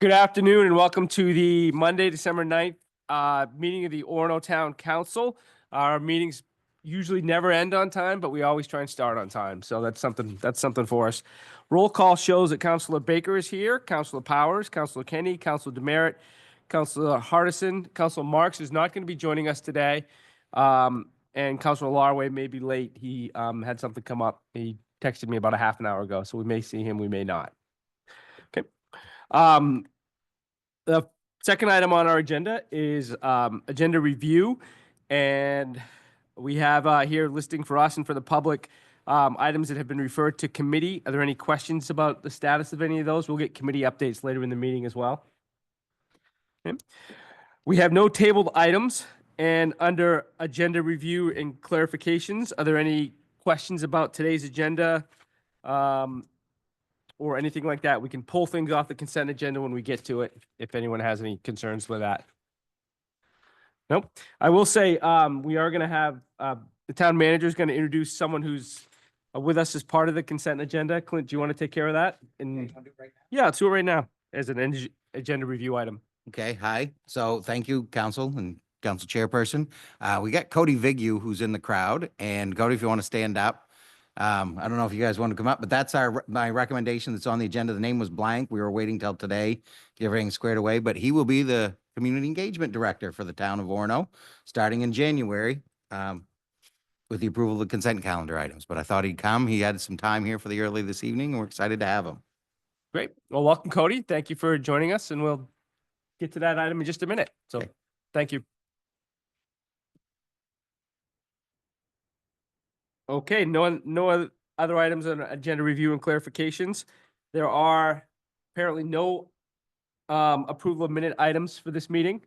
Good afternoon and welcome to the Monday, December 9th meeting of the Orono Town Council. Our meetings usually never end on time, but we always try and start on time. So that's something for us. Roll call shows that Councilor Baker is here, Councilor Powers, Councilor Kenny, Councilor Demerit, Councilor Hardison. Councilor Marks is not going to be joining us today. And Councilor Larway may be late. He had something come up. He texted me about a half an hour ago, so we may see him, we may not. Okay. The second item on our agenda is agenda review, and we have here listing for us and for the public items that have been referred to committee. Are there any questions about the status of any of those? We'll get committee updates later in the meeting as well. Okay. We have no tabled items, and under agenda review and clarifications, are there any questions about today's agenda? Or anything like that? We can pull things off the consent agenda when we get to it, if anyone has any concerns with that. Nope. I will say, we are gonna have, the town manager is gonna introduce someone who's with us as part of the consent agenda. Clint, do you want to take care of that? And yeah, let's do it right now as an agenda review item. Okay, hi. So thank you, council and council chairperson. We got Cody Vigu, who's in the crowd, and Cody, if you want to stand up. I don't know if you guys want to come up, but that's my recommendation that's on the agenda. The name was blank. We were waiting till today to get everything squared away, but he will be the community engagement director for the town of Orono starting in January, with the approval of the consent calendar items. But I thought he'd come. He had some time here for the early this evening, and we're excited to have him. Great. Well, welcome, Cody. Thank you for joining us, and we'll get to that item in just a minute. So, Okay. Thank you. Okay, no other items on agenda review and clarifications. There are apparently no approval of minute items for this meeting.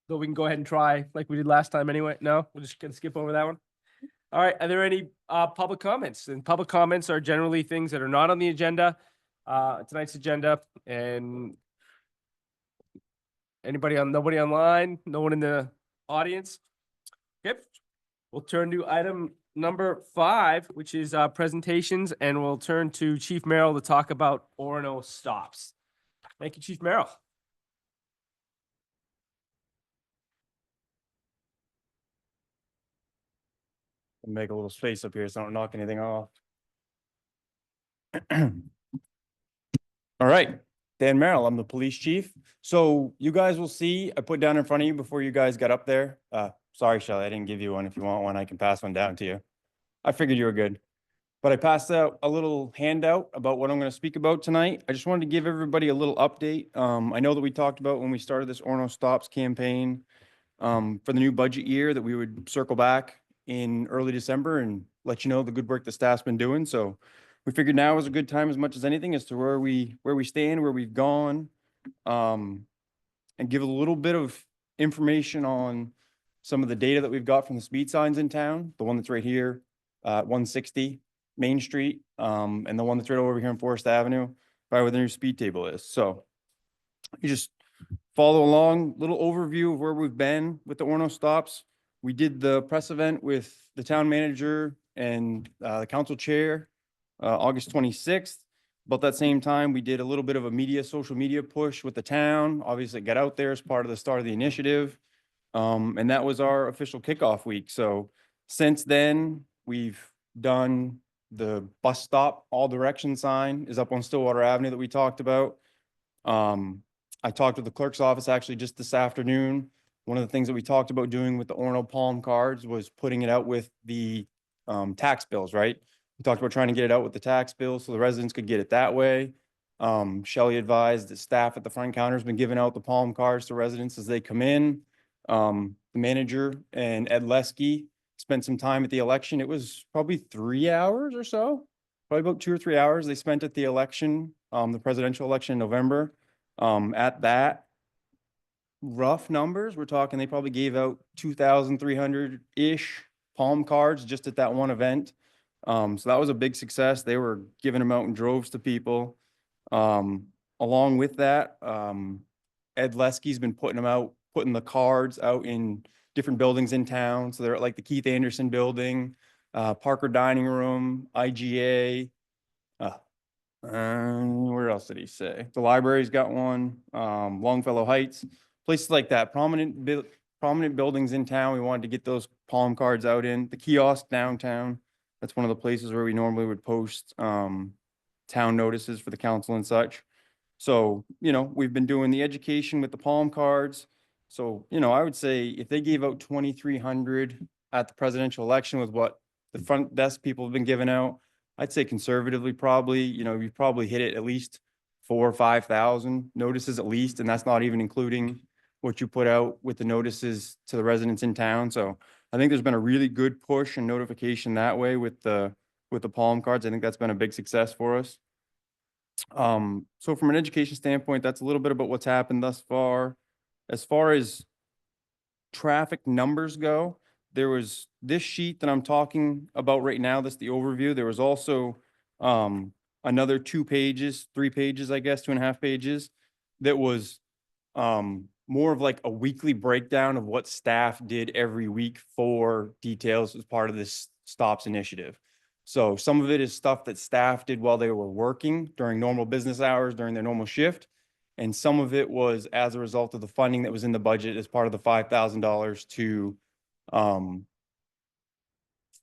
So we can go ahead and try like we did last time anyway. No, we're just gonna skip over that one. All right, are there any public comments? And public comments are generally things that are not on the agenda, tonight's agenda. And nobody online, no one in the audience? Yep. We'll turn to item number 5, which is presentations, and we'll turn to Chief Merrill to talk about Orono stops. Thank you, Chief Merrill. Make a little space up here so I don't knock anything off. All right, Dan Merrill, I'm the police chief. So you guys will see, I put down in front of you before you guys got up there. Sorry, Shelly, I didn't give you one. If you want one, I can pass one down to you. I figured you were good. But I passed out a little handout about what I'm going to speak about tonight. I just wanted to give everybody a little update. I know that we talked about when we started this Orono Stops campaign for the new budget year that we would circle back in early December and let you know the good work the staff's been doing. So we figured now is a good time as much as anything as to where we stand, where we've gone, and give a little bit of information on some of the data that we've got from the speed signs in town. The one that's right here, 160 Main Street, and the one that's right over here on Forest Avenue, by where the new speed table is. So you just follow along, little overview of where we've been with the Orono stops. We did the press event with the town manager and the council chair August 26th. About that same time, we did a little bit of a social media push with the town. Obviously, get out there as part of the start of the initiative. And that was our official kickoff week. So since then, we've done the bus stop, all direction sign is up on Stillwater Avenue that we talked about. I talked with the clerk's office actually just this afternoon. One of the things that we talked about doing with the Orono Palm cards was putting it out with the tax bills, right? We talked about trying to get it out with the tax bills so the residents could get it that way. Shelley advised that staff at the front counter has been giving out the palm cards to residents as they come in. The manager and Ed Lesky spent some time at the election. It was probably 3 hours or so, probably about 2 or 3 hours they spent at the election, the presidential election in November. At that, rough numbers, we're talking they probably gave out 2,300-ish palm cards just at that one event. So that was a big success. They were giving them out in droves to people. Along with that, Ed Lesky's been putting the cards out in different buildings in town. So they're at like the Keith Anderson building, Parker Dining Room, IGA, Where else did he say? The library's got one, Longfellow Heights, places like that, prominent buildings in town. We wanted to get those palm cards out in. The kiosk downtown, that's one of the places where we normally would post, town notices for the council and such. So, we've been doing the education with the palm cards. So, I would say if they gave out 2,300 at the presidential election with what the front desk people have been giving out, I'd say conservatively, probably, you probably hit it at least 4,000 or 5,000 notices at least, and that's not even including what you put out with the notices to the residents in town. So I think there's been a really good push and notification that way with the palm cards. I think that's been a big success for us. So from an education standpoint, that's a little bit about what's happened thus far. As far as traffic numbers go, there was this sheet that I'm talking about right now. That's the overview. There was also another 2 pages, 3 pages, I guess, 2.5 pages, that was more of like a weekly breakdown of what staff did every week for details as part of this stops initiative. So some of it is stuff that staff did while they were working during normal business hours, during their normal shift. And some of it was as a result of the funding that was in the budget as part of the $5,000 to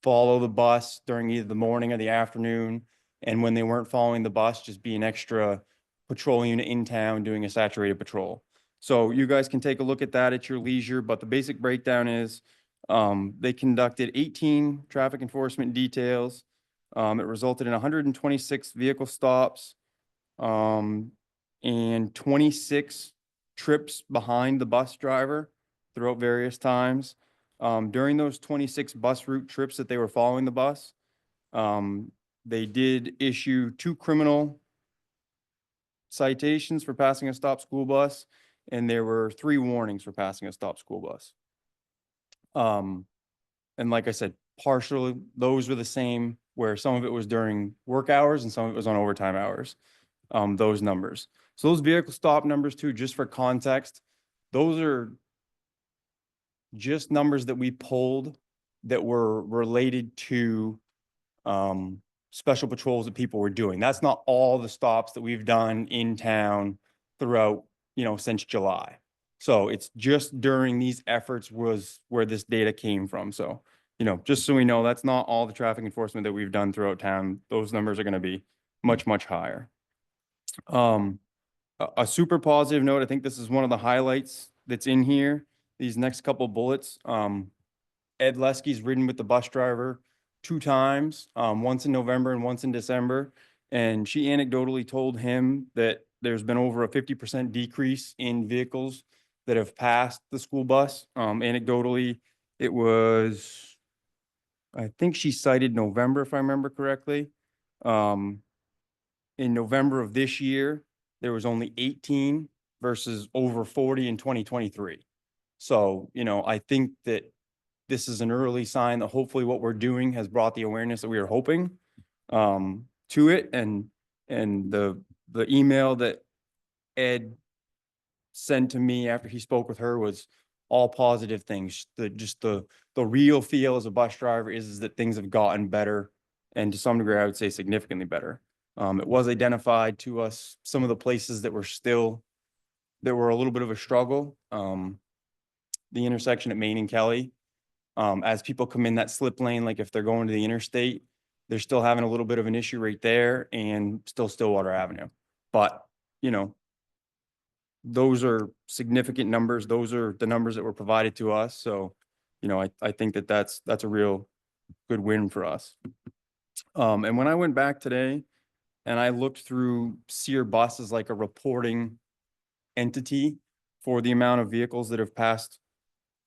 follow the bus during either the morning or the afternoon. And when they weren't following the bus, just be an extra patrol unit in town doing a saturated patrol. So you guys can take a look at that at your leisure, but the basic breakdown is they conducted 18 traffic enforcement details. It resulted in 126 vehicle stops and 26 trips behind the bus driver throughout various times. During those 26 bus route trips that they were following the bus, they did issue 2 criminal citations for passing a stop school bus, and there were 3 warnings for passing a stop school bus. And like I said, partially those were the same, where some of it was during work hours and some of it was on overtime hours, those numbers. So those vehicle stop numbers too, just for context, those are just numbers that we pulled that were related to special patrols that people were doing. That's not all the stops that we've done in town throughout, since July. So it's just during these efforts was where this data came from. So, just so we know, that's not all the traffic enforcement that we've done throughout town. Those numbers are going to be much, much higher. A super positive note, I think this is one of the highlights that's in here. These next couple bullets, Ed Lesky's ridden with the bus driver 2 times, once in November and once in December. And she anecdotally told him that there's been over a 50% decrease in vehicles that have passed the school bus. Anecdotally, it was, I think she cited November, if I remember correctly. In November of this year, there was only 18 versus over 40 in 2023. So, I think that this is an early sign that hopefully what we're doing has brought the awareness that we were hoping to it. And the email that Ed sent to me after he spoke with her was all positive things. The real feel as a bus driver is that things have gotten better, and to some degree, I would say significantly better. It was identified to us some of the places that were a little bit of a struggle. The intersection at Main and Kelly, as people come in that slip lane, like if they're going to the interstate, they're still having a little bit of an issue right there, and still Stillwater Avenue. But, those are significant numbers. Those are the numbers that were provided to us. So, I think that that's a real good win for us. And when I went back today and I looked through Sear Bus as like a reporting entity for the amount of vehicles that have passed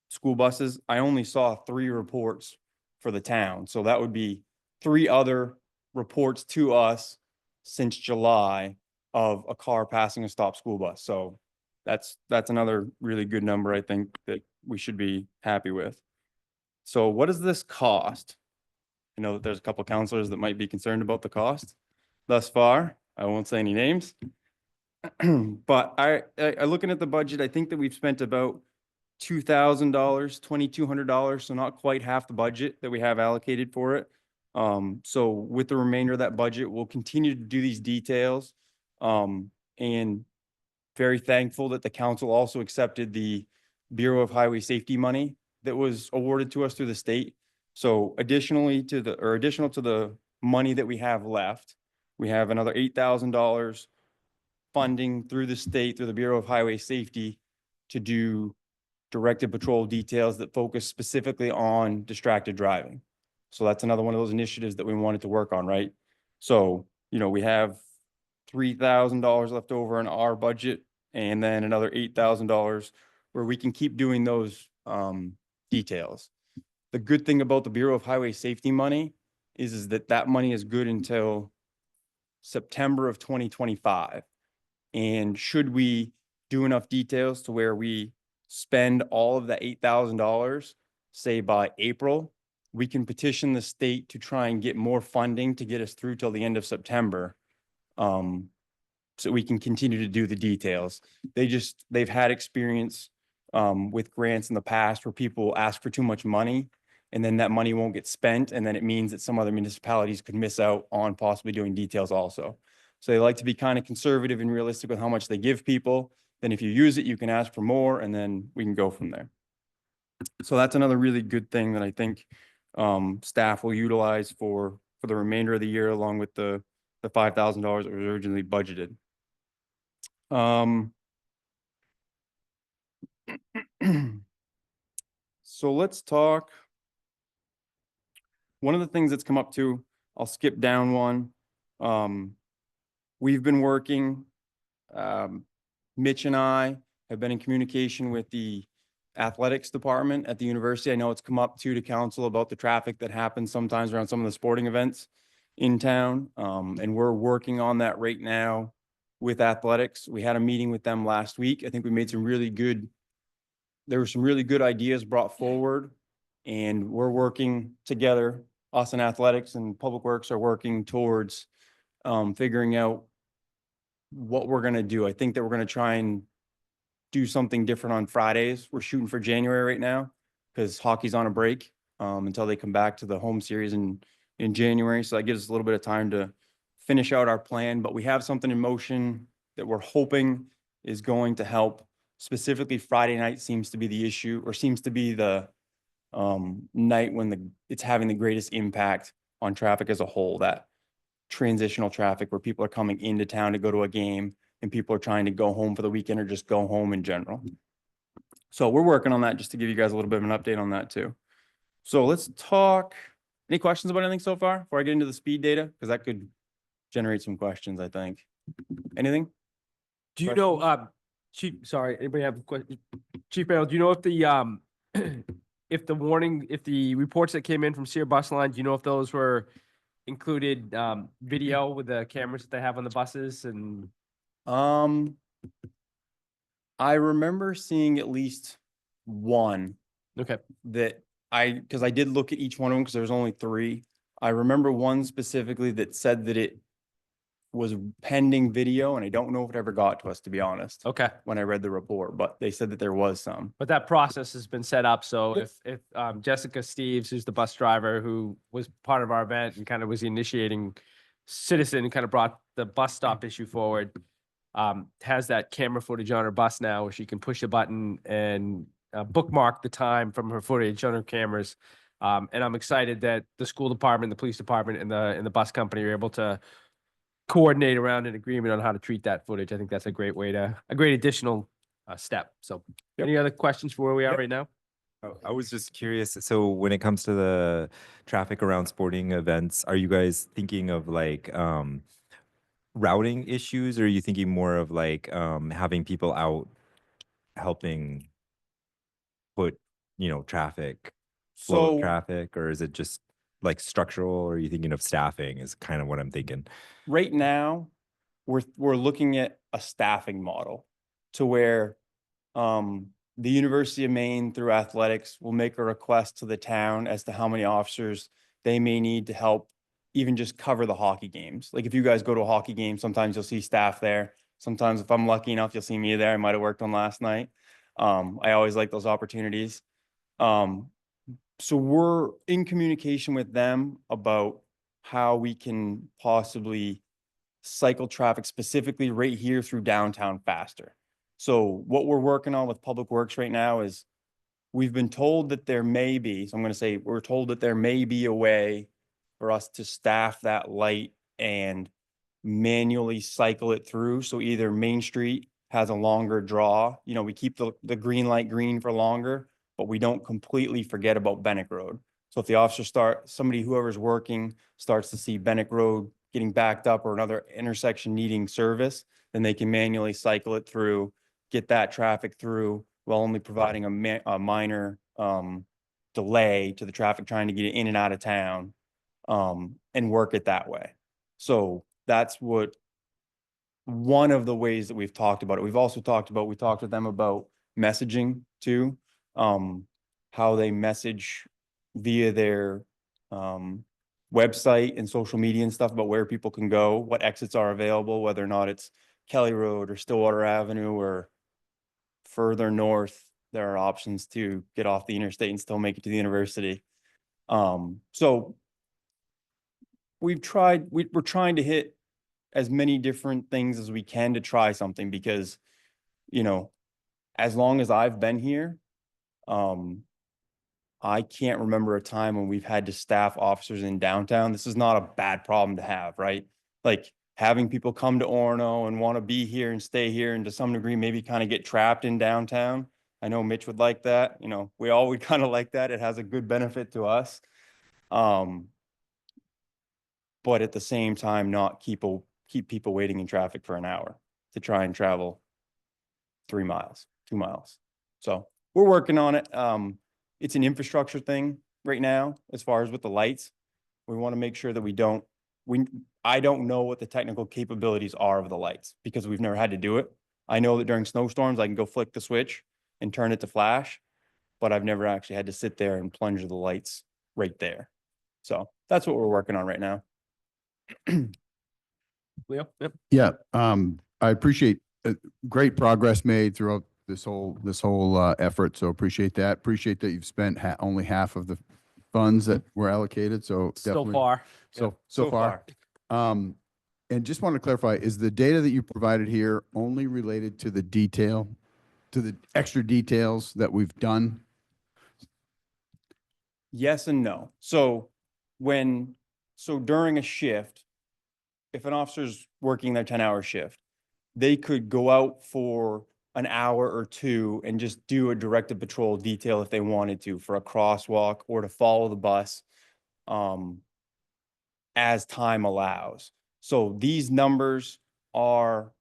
school buses, I only saw 3 reports for the town. So that would be 3 other reports to us since July of a car passing a stop school bus. So that's another really good number, I think, that we should be happy with. So what does this cost? I know that there's a couple of counselors that might be concerned about the cost thus far. I won't say any names. But I looking at the budget, I think that we've spent about $2,000, $2,200, so not quite half the budget that we have allocated for it. So with the remainder of that budget, we'll continue to do these details. And very thankful that the council also accepted the Bureau of Highway Safety money that was awarded to us through the state. So additional to the money that we have left, we have another $8,000 funding through the state, through the Bureau of Highway Safety, to do directed patrol details that focus specifically on distracted driving. So that's another one of those initiatives that we wanted to work on, right? So, we have $3,000 left over in our budget, and then another $8,000 where we can keep doing those details. The good thing about the Bureau of Highway Safety money is that money is good until September of 2025. And should we do enough details to where we spend all of the $8,000, say by April, we can petition the state to try and get more funding to get us through till the end of September. So we can continue to do the details. They've had experience with grants in the past where people ask for too much money, and then that money won't get spent, and then it means that some other municipalities could miss out on possibly doing details also. So they like to be kind of conservative and realistic with how much they give people. Then if you use it, you can ask for more, and then we can go from there. So that's another really good thing that I think staff will utilize for the remainder of the year, along with the $5,000 that was originally budgeted. So let's talk. One of the things that's come up too, I'll skip down one. We've been working, Mitch and I have been in communication with the athletics department at the university. I know it's come up to council about the traffic that happens sometimes around some of the sporting events in town. And we're working on that right now with athletics. We had a meeting with them last week. I think we made there were some really good ideas brought forward, and we're working together. Us and athletics and public works are working towards figuring out what we're going to do. I think that we're going to try and do something different on Fridays. We're shooting for January right now because hockey's on a break until they come back to the home series in January. So that gives us a little bit of time to finish out our plan, but we have something in motion that we're hoping is going to help. Specifically, Friday night seems to be the issue, or seems to be the night when it's having the greatest impact on traffic as a whole. That transitional traffic where people are coming into town to go to a game and people are trying to go home for the weekend or just go home in general. So we're working on that, just to give you guys a little bit of an update on that too. So let's talk. Any questions about anything so far before I get into the speed data? Because that could generate some questions, I think. Anything? Do you know, Chief, sorry, anybody have a question? Chief Merrill, do you know if the, if the reports that came in from Sear Bus Line, do you know if those were included, video with the cameras that they have on the buses? And I remember seeing at least one okay, that because I did look at each one of them because there was only 3. I remember one specifically that said that it was pending video, and I don't know if it ever got to us, to be honest, okay. when I read the report, but they said that there was some. But that process has been set up. So Yep. if Jessica Steves, who's the bus driver who was part of our event and kind of was the initiating citizen and kind of brought the bus stop issue forward, has that camera footage on her bus now where she can push a button and bookmark the time from her footage on her cameras. And I'm excited that the school department, the police department, and the bus company are able to coordinate around an agreement on how to treat that footage. I think that's a great additional step. So Yep. any other questions for where we are Yep. right now? Oh, I was just curious. So when it comes to the traffic around sporting events, are you guys thinking of like routing issues, or are you thinking more of like having people out helping put, traffic, flow of So traffic, or is it just like structural, or are you thinking of staffing is kind of what I'm thinking? right now, we're looking at a staffing model to where the University of Maine, through athletics, will make a request to the town as to how many officers they may need to help even just cover the hockey games. Like if you guys go to a hockey game, sometimes you'll see staff there. Sometimes if I'm lucky enough, you'll see me there. I might have worked on last night. I always like those opportunities. So we're in communication with them about how we can possibly cycle traffic specifically right here through downtown faster. So what we're working on with Public Works right now is we've been told that there may be, so I'm going to say we're told that there may be a way for us to staff that light and manually cycle it through. So either Main Street has a longer draw, you know, we keep the green light green for longer, but we don't completely forget about Bennett Road. So if the officer whoever's working starts to see Bennett Road getting backed up or another intersection needing service, then they can manually cycle it through, get that traffic through while only providing a minor delay to the traffic trying to get in and out of town, and work it that way. So that's one of the ways that we've talked about it. We talked with them about messaging too, how they message via their website and social media and stuff about where people can go, what exits are available, whether or not it's Kelly Road or Stillwater Avenue or further north. There are options to get off the interstate and still make it to the university. So we're trying to hit as many different things as we can to try something because, you know, as long as I've been here, I can't remember a time when we've had to staff officers in downtown. This is not a bad problem to have, right? Like having people come to Orono and want to be here and stay here and to some degree maybe kind of get trapped in downtown. I know Mitch would like that. You know, we all would kind of like that. It has a good benefit to us. But at the same time, not keep people waiting in traffic for an hour to try and travel 3 miles, 2 miles. So we're working on it. It's an infrastructure thing right now, as far as with the lights. We want to make sure that I don't know what the technical capabilities are of the lights because we've never had to do it. I know that during snowstorms, I can go flick the switch and turn it to flash, but I've never actually had to sit there and plunge the lights right there. So that's what we're working on right now. Leo? Yep. Yeah, I appreciate great progress made throughout this whole effort. So appreciate that. Appreciate that you've spent only half of the funds that were allocated. So Still definitely- far. So far. And just want to clarify, is the data that you provided here only related to the extra details that we've done? Yes and no. So during a shift, if an officer's working their 10-hour shift, they could go out for an hour or two and just do a directed patrol detail if they wanted to for a crosswalk or to follow the bus as time allows. So these numbers are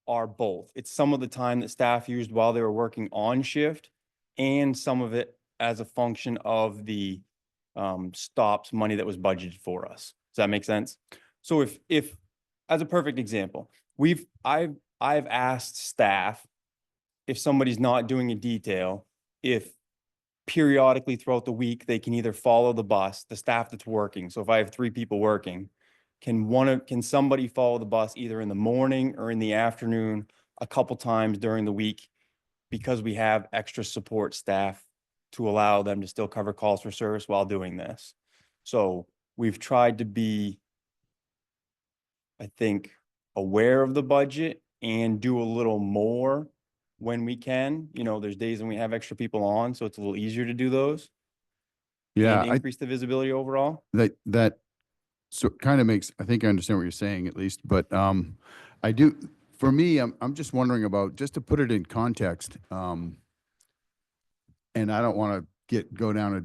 both. It's some of the time that staff used while they were working on shift and some of it as a function of the stops money that was budgeted for us. Does that make sense? So if as a perfect example, I've asked staff if somebody's not doing a detail, if periodically throughout the week, they can either follow the bus, the staff that's working. So if I have 3 people working, can somebody follow the bus either in the morning or in the afternoon a couple times during the week because we have extra support staff to allow them to still cover calls for service while doing this. So we've tried to be, I think, aware of the budget and do a little more when we can. You know, there's days when we have extra people on, so it's a little easier to do those. Yeah, And increase the visibility overall. that so kind of makes, I think I understand what you're saying at least, but I do, for me, I'm just wondering about, just to put it in context, and I don't want to go down a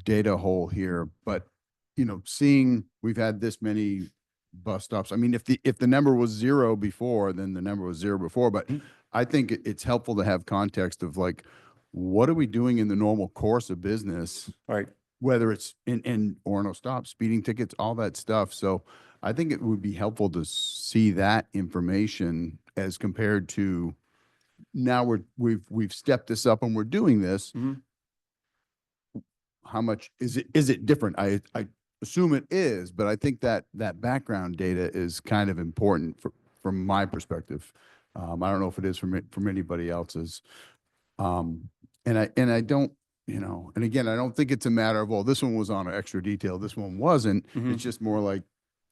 data hole here, but you know, seeing we've had this many bus stops. I mean, if the number was 0 before, then the number was 0 before, but I think it's helpful to have context of like, what are we doing in the normal course of business? Right. Whether it's in Orono stops, speeding tickets, all that stuff. So I think it would be helpful to see that information as compared to now we've stepped this up and we're doing this. Mhm. How much is it different? I assume it is, but I think that background data is kind of important from my perspective. I don't know if it is from anybody else's. And I don't, you know, and again, I don't think it's a matter of, well, this one was on extra detail, this one wasn't. Mhm. It's just more like,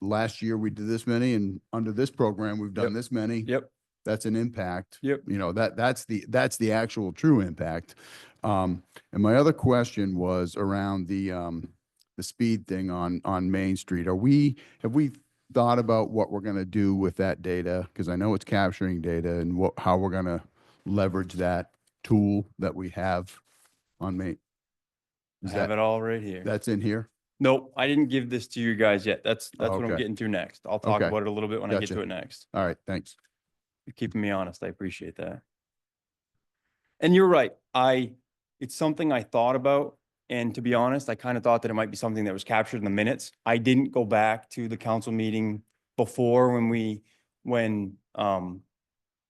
last year we did this many, and under this program, we've done Yep. this many. Yep. That's an impact. Yep. You know, that's the actual true impact. And my other question was around the speed thing on Main Street. Have we thought about what we're going to do with that data? Because I know it's capturing data, and how we're going to leverage that tool that we have on Main. I Is have that, it all right here. that's in here? Nope, I didn't give this to you guys yet. That's what I'm Okay. getting to next. I'll talk Okay. about it a little bit when I get Gotcha. to it next. All right, thanks. You're keeping me honest. I appreciate that. And you're right. It's something I thought about. And to be honest, I kind of thought that it might be something that was captured in the minutes. I didn't go back to the council meeting before when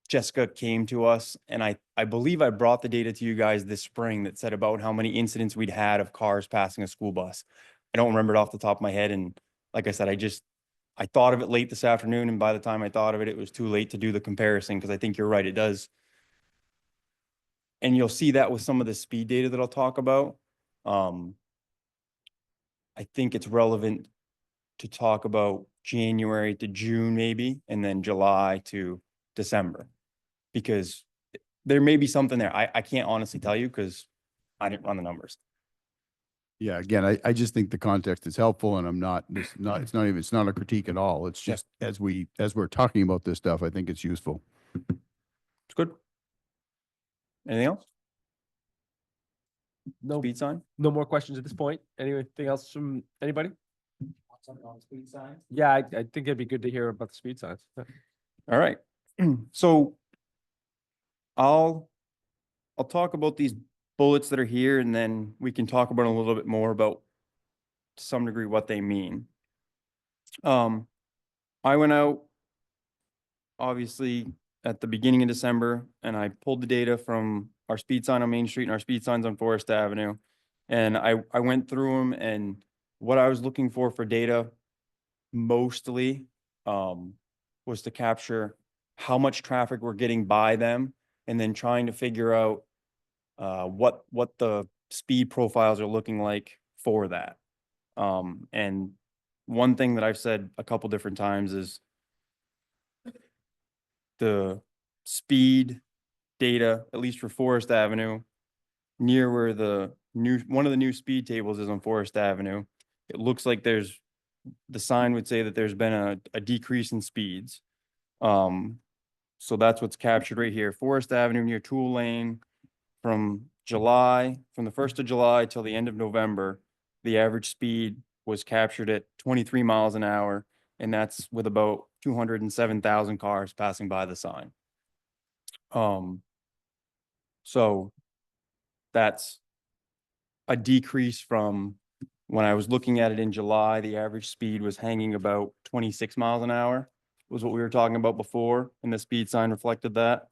Jessica came to us, and I believe I brought the data to you guys this spring that said about how many incidents we'd had of cars passing a school bus. I don't remember it off the top of my head. And like I said, I thought of it late this afternoon, and by the time I thought of it, it was too late to do the comparison, because I think you're right, it does. And you'll see that with some of the speed data that I'll talk about. I think it's relevant to talk about January to June maybe, and then July to December, because there may be something there. I can't honestly tell you because I didn't run the numbers. Yeah, again, I just think the context is helpful, and it's not a critique at all. It's Yeah. just, as we're talking about this stuff, I think it's useful. It's good. Anything else? No, Speed sign? no more questions at this point. Anything else from anybody? Something on speed signs? Yeah, I think it'd be good to hear about the speed signs. All right. So I'll talk about these bullets that are here, and then we can talk about a little bit more about, to some degree, what they mean. I went out obviously at the beginning of December, and I pulled the data from our speed sign on Main Street and our speed signs on Forest Avenue. And I went through them, and what I was looking for data mostly was to capture how much traffic we're getting by them, and then trying to figure out what the speed profiles are looking like for that. And one thing that I've said a couple different times is the speed data, at least for Forest Avenue, near where one of the new speed tables is on Forest Avenue. It looks like the sign would say that there's been a decrease in speeds. So that's what's captured right here. Forest Avenue near Tool Lane, from the 1st of July till the end of November, the average speed was captured at 23 miles an hour, and that's with about 207,000 cars passing by the sign. So that's a decrease from when I was looking at it in July. The average speed was hanging about 26 miles an hour, was what we were talking about before, and the speed sign reflected that.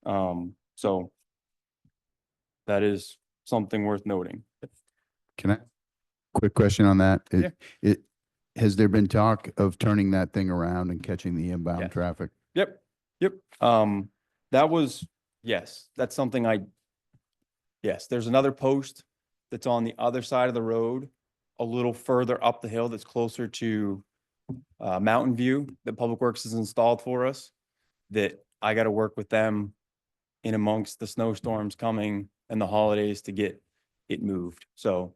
So that is something worth noting. Can I, quick question on that? Yeah. Has there been talk of turning that thing around and catching the inbound Yes. traffic? Yep. Yes, that's something yes, there's another post that's on the other side of the road, a little further up the hill, that's closer to Mountain View, that Public Works has installed for us, that I got to work with them in amongst the snowstorms coming and the holidays to get it moved. So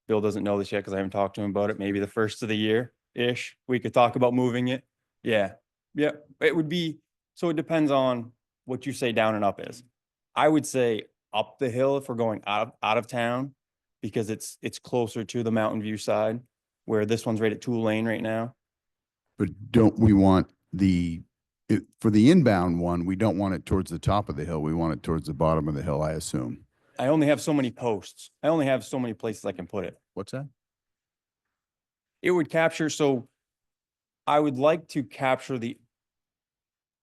Bill doesn't know this yet because I haven't talked to him about it. Maybe the first of the year-ish, we could talk about moving it. Yeah. It would be, so it depends on what you say down and up is. I would say up the hill if we're going out of town, because it's closer to the Mountain View side, where this one's right at Tool Lane right now. But don't we want for the inbound one, we don't want it towards the top of the hill. We want it towards the bottom of the hill, I assume. I only have so many posts. I only have so many places I can put it. What's that? It would capture, so I would like to capture the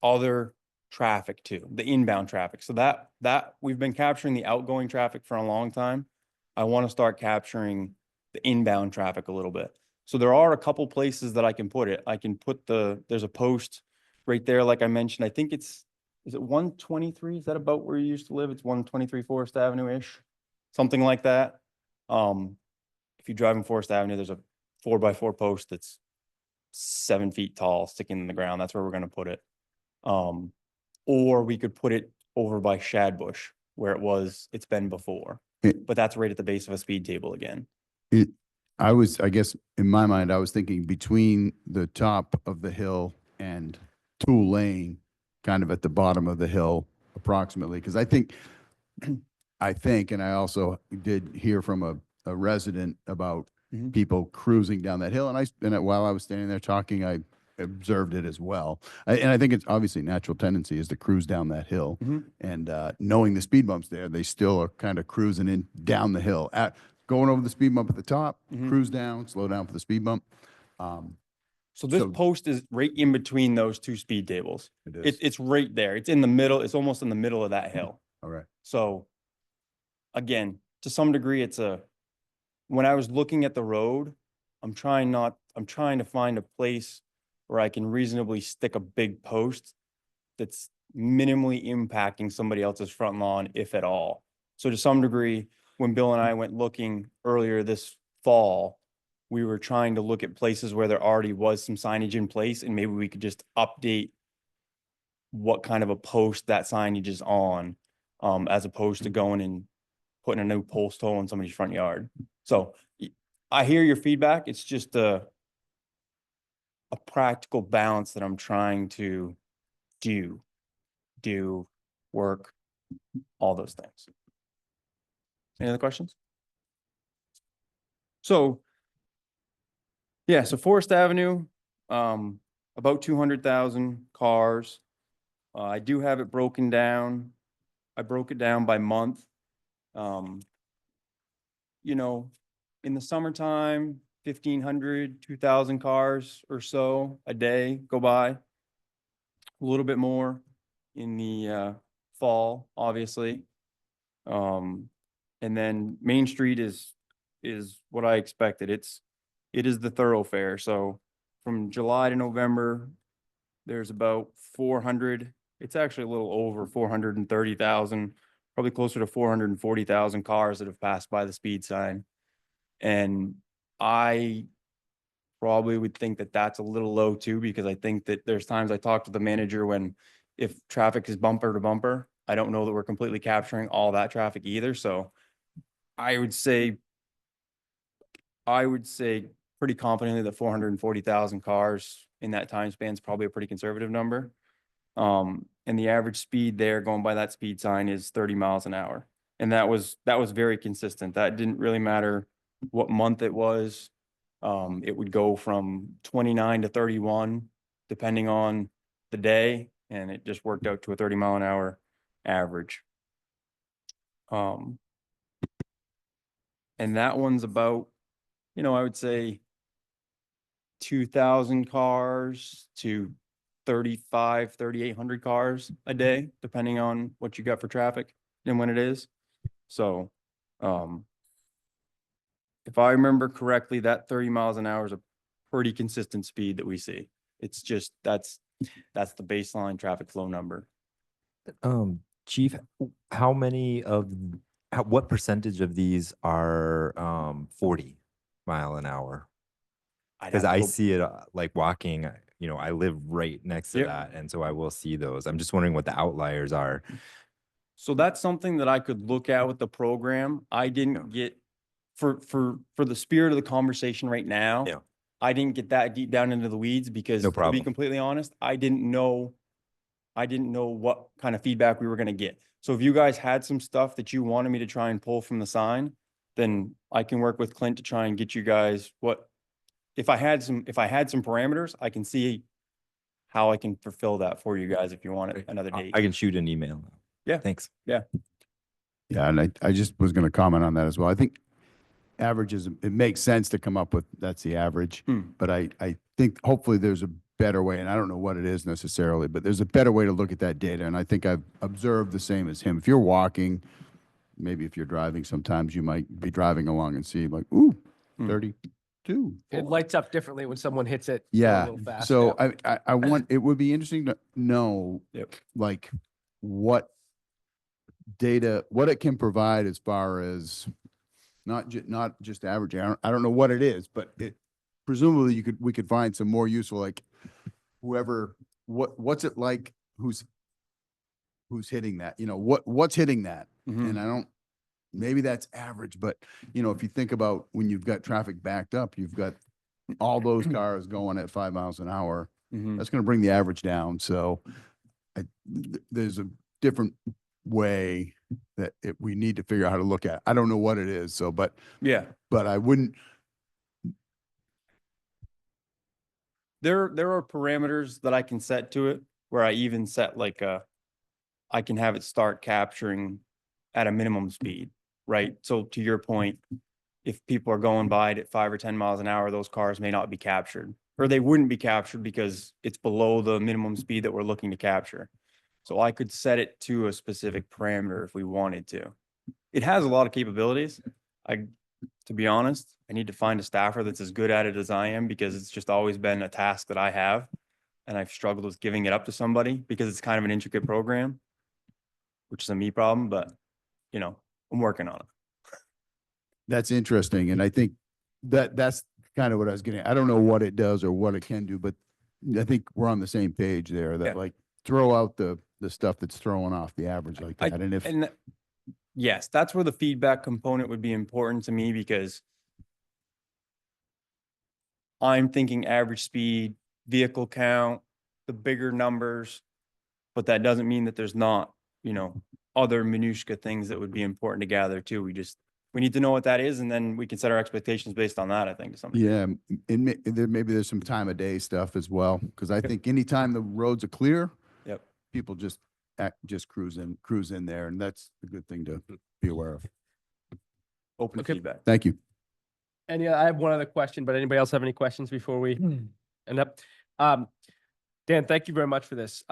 other traffic too, the inbound traffic. So that we've been capturing the outgoing traffic for a long time. I want to start capturing the inbound traffic a little bit. So there are a couple places that I can put it. I can put there's a post right there, like I mentioned. I think is it 123? Is that about where you used to live? It's 123 Forest Avenue-ish. something like that. If you drive in Forest Avenue, there's a 4x4 post that's 7 feet tall sticking in the ground. That's where we're gonna put it. Or we could put it over by Shadbush where it's been before, but that's right at the base of a speed table again. I guess, in my mind, I was thinking between the top of the hill and Tool Lane, kind of at the bottom of the hill approximately, because I think, and I also did hear from a resident about Mhm. people cruising down that hill, and while I was standing there talking, I observed it as well. And I think it's obviously natural tendency is to cruise down that hill. Mhm. And knowing the speed bumps there, they still are kind of cruising in down the hill. Going over the speed bump at the top, Mhm. cruise down, slow down for the speed bump. So this So- post is right in between those two speed tables. It is. It's right there. It's in the middle. It's almost in the middle of that hill. All right. So again, to some degree, when I was looking at the road, I'm trying to find a place where I can reasonably stick a big post that's minimally impacting somebody else's front lawn, if at all. So to some degree, when Bill and I went looking earlier this fall, we were trying to look at places where there already was some signage in place, and maybe we could just update what kind of a post that signage is on, as opposed to going and putting a new post hole in somebody's front yard. So I hear your feedback. It's just a practical balance that I'm trying to do, work, all those things. Any other questions? So, yeah, so Forest Avenue, about 200,000 cars. I do have it broken down. I broke it down by month. You know, in the summertime, 1,500, 2,000 cars or so a day go by. A little bit more in the fall, obviously. And then Main Street is what I expected. It is the thoroughfare. So from July to November, there's about 400. It's actually a little over 430,000, probably closer to 440,000 cars that have passed by the speed sign. And I probably would think that that's a little low too, because I think that there's times I talk to the manager when if traffic is bumper to bumper, I don't know that we're completely capturing all that traffic either. So I would say pretty confidently that 440,000 cars in that time span is probably a pretty conservative number. And the average speed there going by that speed sign is 30 miles an hour. And that was very consistent. That didn't really matter what month it was. It would go from 29 to 31, depending on the day, and it just worked out to a 30-mile-an-hour average. And that one's about, I would say 2,000 cars to 3,800 cars a day, depending on what you got for traffic and when it is. So, if I remember correctly, that 30 miles an hour is a pretty consistent speed that we see. It's just, that's the baseline traffic flow number. Chief, what percentage of these are 40 mile an hour? Because I see it like walking, I live right next to Yep. that. And so I will see those. I'm just wondering what the outliers are. So that's something that I could look at with the program. I didn't get, for the spirit of the conversation right now. Yeah. I didn't get that deep down into the weeds because, No to be problem. completely honest, I didn't know what kind of feedback we were gonna get. So if you guys had some stuff that you wanted me to try and pull from the sign, then I can work with Clint to try and get you guys if I had some parameters, I can see how I can fulfill that for you guys if you want it another date. I can shoot an email. Yeah. Thanks. Yeah, and I just was going to comment on that as well. I think averages, it makes sense to come up with, that's the average. But I think hopefully there's a better way, and I don't know what it is necessarily, but there's a better way to look at that data. And I think I've observed the same as him. If you're walking, maybe if you're driving, sometimes you might be driving along and see like, ooh, 32. It lights up differently when someone hits it. Yeah. A little fast. So yeah. I want, it would be interesting to know, Yep. like, what data, what it can provide as far as not just average. I don't know what it is, but it presumably we could find some more useful, like whoever, what's it like, who's hitting that, what's hitting that? Mhm. And I don't, maybe that's average, but if you think about when you've got traffic backed up, you've got all those cars going at 5 miles an hour. Mhm. That's going to bring the average down. So there's a different way that we need to figure out how to look at it. I don't know what it is. So, but Yeah. I wouldn't. There are parameters that I can set to it where I even set like I can have it start capturing at a minimum speed, right? So to your point, if people are going by it at 5 or 10 miles an hour, those cars may not be captured, or they wouldn't be captured because it's below the minimum speed that we're looking to capture. So I could set it to a specific parameter if we wanted to. It has a lot of capabilities. To be honest, I need to find a staffer that's as good at it as I am, because it's just always been a task that I have. And I've struggled with giving it up to somebody because it's kind of an intricate program, which is a me problem, but I'm working on it. That's interesting. And I think that's kind of what I was getting at. I don't know what it does or what it can do, but I think we're on the same page there, that Yeah. like throw out the stuff that's throwing off the average like that. And Yes, that's where the feedback component would be important to me, because I'm thinking average speed, vehicle count, the bigger numbers, but that doesn't mean that there's not, other minutia things that would be important to gather too. We need to know what that is, and then we can set our expectations based on that, I think, to some degree. yeah, and maybe there's some time of day stuff as well. Cause I think anytime the roads are clear, Yep. people just cruise in there. And that's a good thing to be aware of. Open Okay. feedback. Thank you. And I have one other question, but anybody else have any questions before we end up? Dan, thank you very much for this.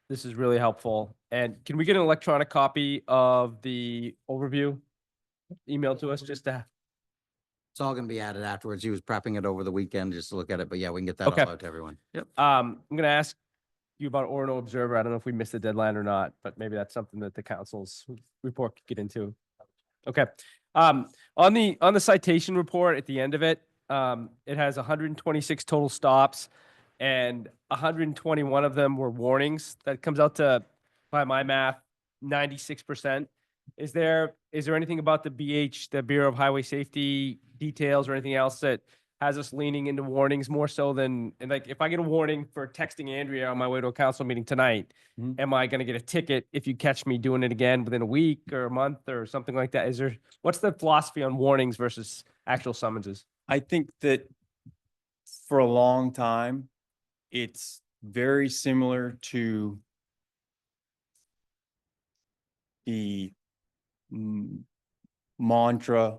This is really helpful. And can we get an electronic copy of the overview emailed to us just to? It's all going to be added afterwards. He was prepping it over the weekend just to look at it, but yeah, we can get that Okay. all out to everyone. Yep. I'm going to ask you about Orono Observer. I don't know if we missed the deadline or not, but maybe that's something that the council's report could get into. Okay. On the citation report at the end of it, it has 126 total stops, and 121 of them were warnings. That comes out to, by my math, 96%. Is there anything about the Bureau of Highway Safety details or anything else that has us leaning into warnings more so than, and like, if I get a warning for texting Andrea on my way to a council meeting tonight, am I going to get a ticket if you catch me doing it again within a week or a month or something like that? What's the philosophy on warnings versus actual summonses? I think that for a long time, it's very similar to the mantra,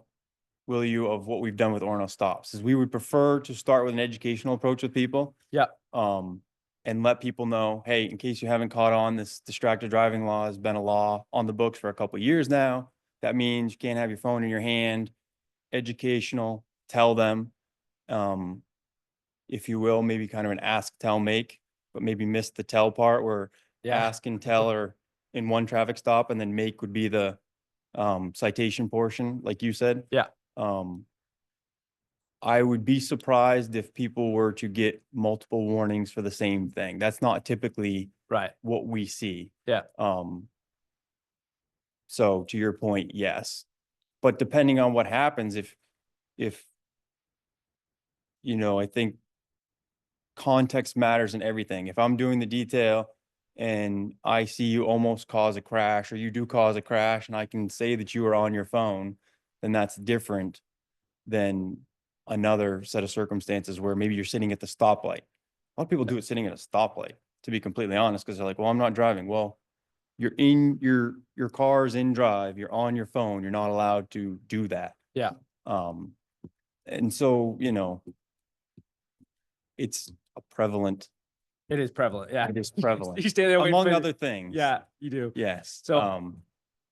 will you, of what we've done with Orono Stops, is we would prefer to start with an educational approach with people. Yeah. And let people know, hey, in case you haven't caught on, this distracted driving law has been a law on the books for a couple of years now. That means you can't have your phone in your hand. Educational, tell them, if you will, maybe kind of an ask, tell, make, but maybe miss the tell part, where ask and tell are in one traffic stop, and then make would be the citation portion, like you said. Yeah. I would be surprised if people were to get multiple warnings for the same thing. That's not typically Right. what we see. Yeah. So to your point, yes. But depending on what happens, if I think context matters in everything. If I'm doing the detail and I see you almost cause a crash, or you do cause a crash, and I can say that you were on your phone, then that's different than another set of circumstances where maybe you're sitting at the stoplight. A lot of people do it sitting at a stoplight, to be completely honest, because they're like, well, I'm not driving. Well, you're in your car's in drive, you're on your phone, you're not allowed to do that. Yeah. And so, it's a prevalent, It is prevalent. Yeah. it is prevalent, You stay there waiting among for- other things. Yeah, you do. Yes. So,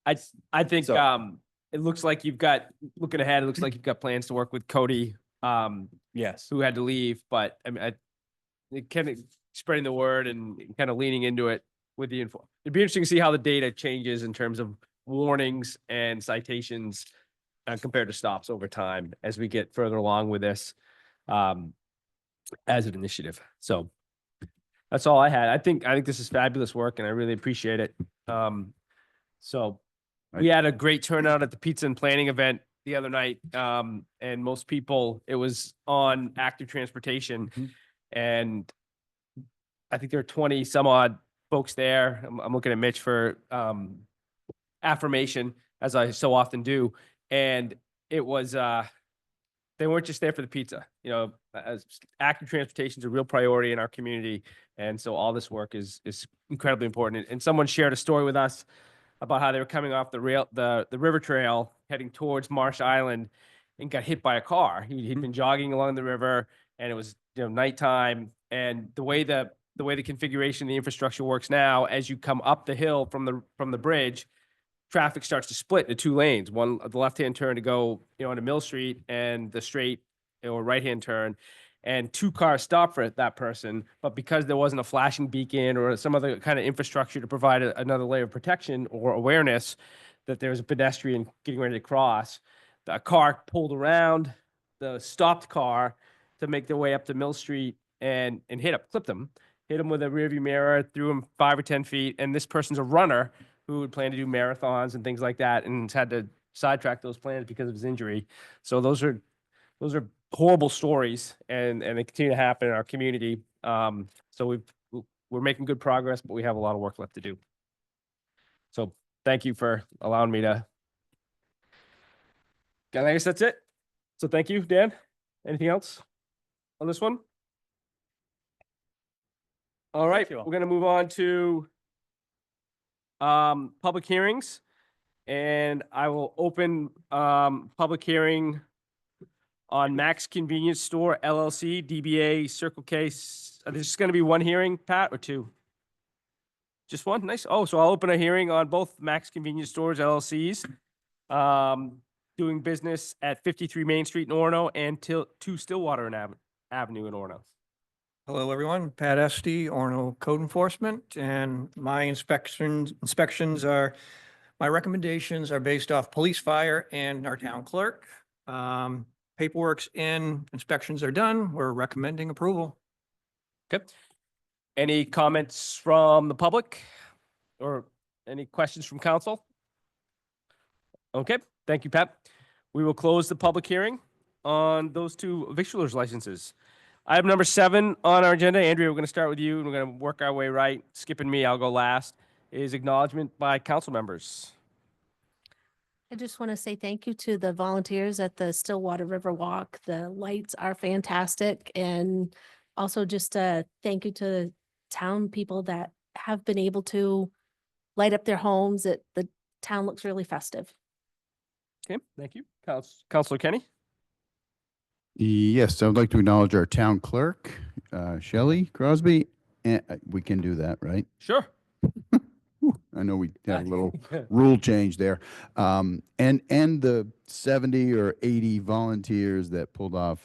I think So- it looks like looking ahead, it looks like you've got plans to work with Cody, Yes. who had to leave, but I mean, it kind of spreading the word and kind of leaning into it with the info. It'd be interesting to see how the data changes in terms of warnings and citations compared to stops over time as we get further along with this as an initiative. So that's all I had. I think this is fabulous work and I really appreciate it. So we had a great turnout at the pizza and planning event the other night. And most people, it was on active transportation. And I think there are 20 some odd folks there. I'm looking at Mitch for affirmation, as I so often do. And it was, they weren't just there for the pizza. You know, as active transportation is a real priority in our community. And so all this work is incredibly important. And someone shared a story with us about how they were coming off the river trail heading towards Marsh Island and got hit by a car. He'd been jogging along the river and it was, you know, nighttime. And the way the configuration of the infrastructure works now, as you come up the hill from the bridge, traffic starts to split into two lanes, one the left-hand turn to go, you know, onto Mill Street and the straight or right-hand turn. And two cars stopped for that person, but because there wasn't a flashing beacon or some other kind of infrastructure to provide another layer of protection or awareness that there was a pedestrian getting ready to cross, the car pulled around the stopped car to make their way up to Mill Street and clipped him with a rearview mirror, threw him 5 or 10 feet. And this person's a runner who would plan to do marathons and things like that, and has had to sidetrack those plans because of his injury. So those are horrible stories, and they continue to happen in our community. So we're making good progress, but we have a lot of work left to do. So thank you for allowing me to. I guess that's it. So thank you, Dan. Anything else on this one? All right, you all. we're going to move on to public hearings, and I will open public hearing on Max Convenience Store LLC, DBA Circle K. This is going to be one hearing, Pat, or two? Just one? Nice. Oh, so I'll open a hearing on both Max Convenience Stores LLCs, doing business at 53 Main Street in Orono and 2 Stillwater Avenue in Orono. Hello, everyone. Pat Esty, Orono Code Enforcement, and my my recommendations are based off police, fire, and our town clerk. Paperwork's in, inspections are done. We're recommending approval. Okay. Any comments from the public or any questions from council? Okay, thank you, Pat. We will close the public hearing on those two victualers licenses. Item number 7 on our agenda, Andrea, we're going to start with you and we're going to work our way right. Skipping me, I'll go last, is acknowledgement by council members. I just want to say thank you to the volunteers at the Stillwater River Walk. The lights are fantastic. And also just thank you to town people that have been able to light up their homes. The town looks really festive. Okay, thank you. Councilor Kenny? Yes, I would like to acknowledge our town clerk, Shelley Crosby. And we can do that, right? Sure. I know we had a little rule change there. And the 70 or 80 volunteers that pulled off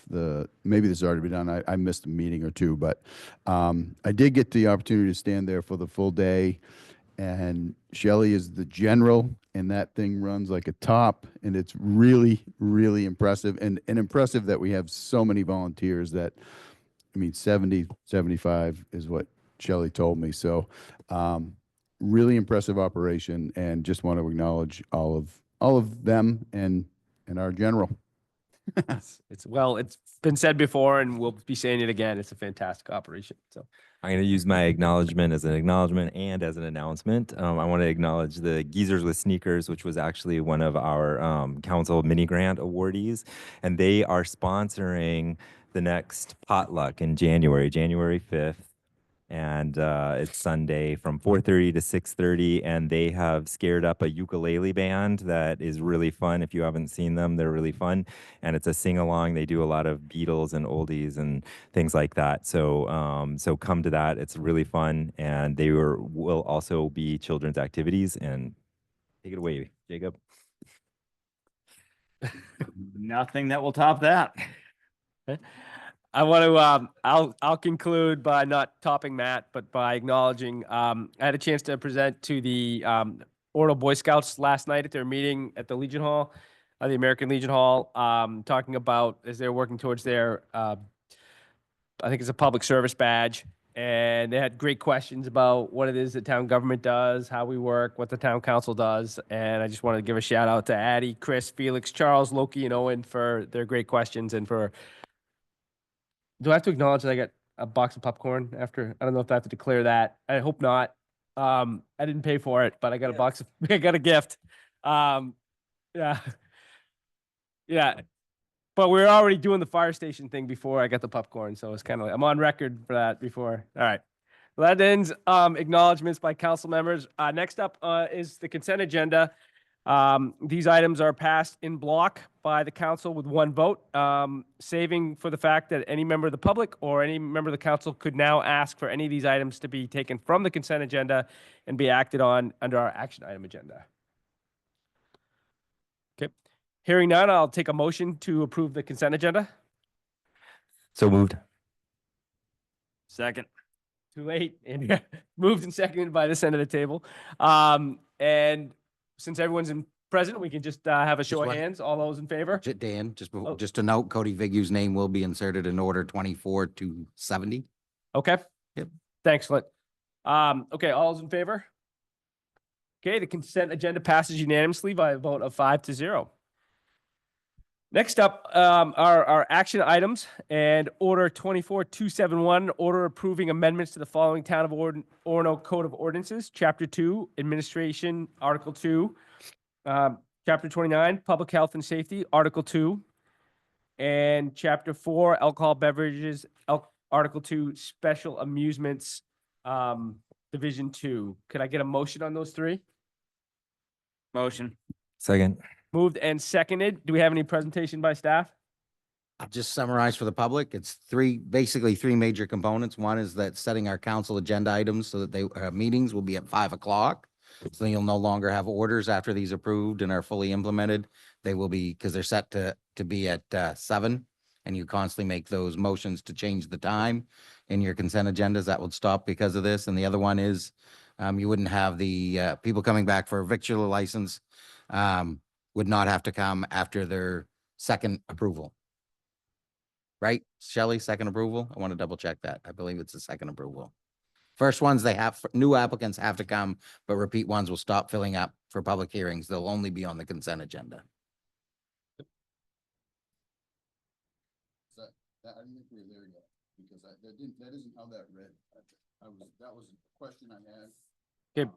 maybe this has already been done. I missed a meeting or two, but I did get the opportunity to stand there for the full day. And Shelley is the general, and that thing runs like a top, and it's really, really impressive. And impressive that we have so many volunteers that, 70, 75 is what Shelley told me. So really impressive operation, and just want to acknowledge all of them and our general. It's been said before and we'll be saying it again. It's a fantastic operation. So I'm going to use my acknowledgement as an acknowledgement and as an announcement. I want to acknowledge the Geezers with Sneakers, which was actually one of our council mini grant awardees, and they are sponsoring the next potluck in January 5th. And it's Sunday from 4:30 to 6:30, and they have scared up a ukulele band that is really fun. If you haven't seen them, they're really fun, and it's a sing-along. They do a lot of Beatles and oldies and things like that. So so come to that. It's really fun, and they will also be children's activities. And take it away, Jacob. Nothing that will top that. I want to, I'll conclude by not topping Matt, but by acknowledging, I had a chance to present to the Orono Boy Scouts last night at their meeting at the Legion Hall, the American Legion Hall, talking about as they're working towards their, I think it's a public service badge. And they had great questions about what it is that town government does, how we work, what the town council does. And I just wanted to give a shout out to Addie, Chris, Felix, Charles, Loki, and Owen for their great questions and for. Do I have to acknowledge that I got a box of popcorn after? I don't know if I have to declare that. I hope not. I didn't pay for it, but I got a box of, I got a gift. Yeah. Yeah. But we were already doing the fire station thing before I got the popcorn. So it's kind of like, I'm on record for that before. All right. Well, that ends acknowledgements by council members. Next up is the consent agenda. These items are passed in block by the council with one vote, saving for the fact that any member of the public or any member of the council could now ask for any of these items to be taken from the consent agenda and be acted on under our action item agenda. Okay. Hearing none, I'll take a motion to approve the consent agenda. So moved. Second. Too late. And moved and seconded by this end of the table. And since everyone's present, we can just have a show of one. hands. All those in favor? Dan, Oh. just to note, Cody Vigyu's name will be inserted in order 24 to 70. Okay. Yep. Thanks, Flint. Okay, all those in favor? Okay, the consent agenda passes unanimously by a vote of 5-0. Next up, our action items and order 24-271, order approving amendments to the following Town of Orono Code of Ordinances, Chapter 2, Administration, Article 2, Chapter 29, Public Health and Safety, Article 2, and Chapter 4, Alcohol Beverages, Article 2, Special Amusements, Division 2. Could I get a motion on those three? Motion. Second. Moved and seconded. Do we have any presentation by staff? I'll just summarize for the public. It's basically three major components. One is that setting our council agenda items so that meetings will be at 5 o'clock. So you'll no longer have orders after these approved and are fully implemented. They will be, because they're set to be at 7, and you constantly make those motions to change the time in your consent agendas. That would stop because of this. And the other one is you wouldn't have the people coming back for a victular license would not have to come after their second approval. Right, Shelley, second approval? I want to double check that. I believe it's the second approval. First ones, they have, new applicants have to come, but repeat ones will stop filling up for public hearings. They'll only be on the consent agenda. I didn't think we were there yet, because that isn't how that read. That was a question I had. Okay.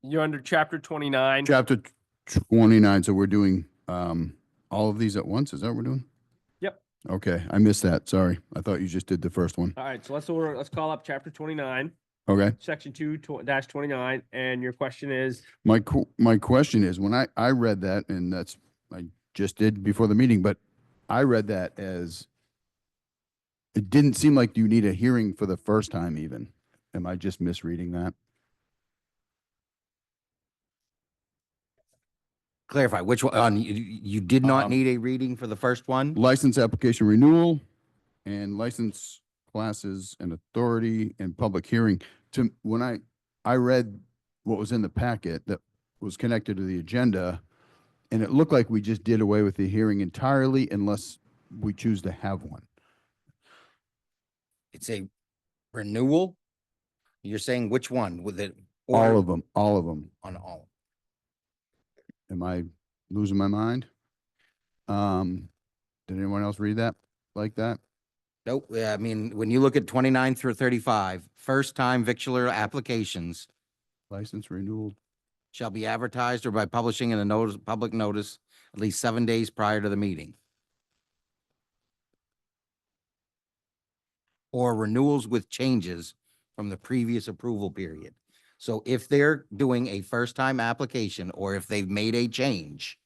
You're under Chapter 29. Chapter 29, so we're doing all of these at once, is that what we're doing? Yep. Okay, I missed that, sorry. I thought you just did the first one. All right, so let's call up Chapter 29, Okay, Section 2-29, and your question is? my question is, when I read that, and I just did before the meeting, but I read that as, it didn't seem like you need a hearing for the first time even. Am I just misreading that? Clarify, which one, you did not need a reading for the first one? License application renewal and license classes and authority and public hearing. When I read what was in the packet that was connected to the agenda, and it looked like we just did away with the hearing entirely unless we choose to have one. It's a renewal? You're saying which one with it? All of them. On all. Am I losing my mind? Did anyone else read that like that? Nope. Yeah, I mean, when you look at 29 through 35, first time victular applications License renewal. shall be advertised or by publishing in a public notice at least 7 days prior to the meeting. Or renewals with changes from the previous approval period. So if they're doing a first time application or if they've made a change,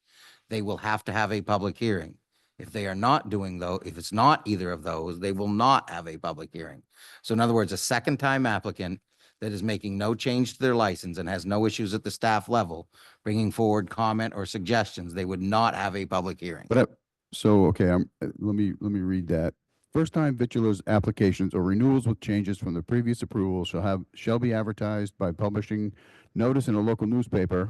they will have to have a public hearing. If they are not doing though, if it's not either of those, they will not have a public hearing. So in other words, a second time applicant that is making no change to their license and has no issues at the staff level, bringing forward comment or suggestions, they would not have a public hearing. But so, okay, let me read that. first-time victualers applications or renewals with changes from the previous approval shall be advertised by publishing notice in a local newspaper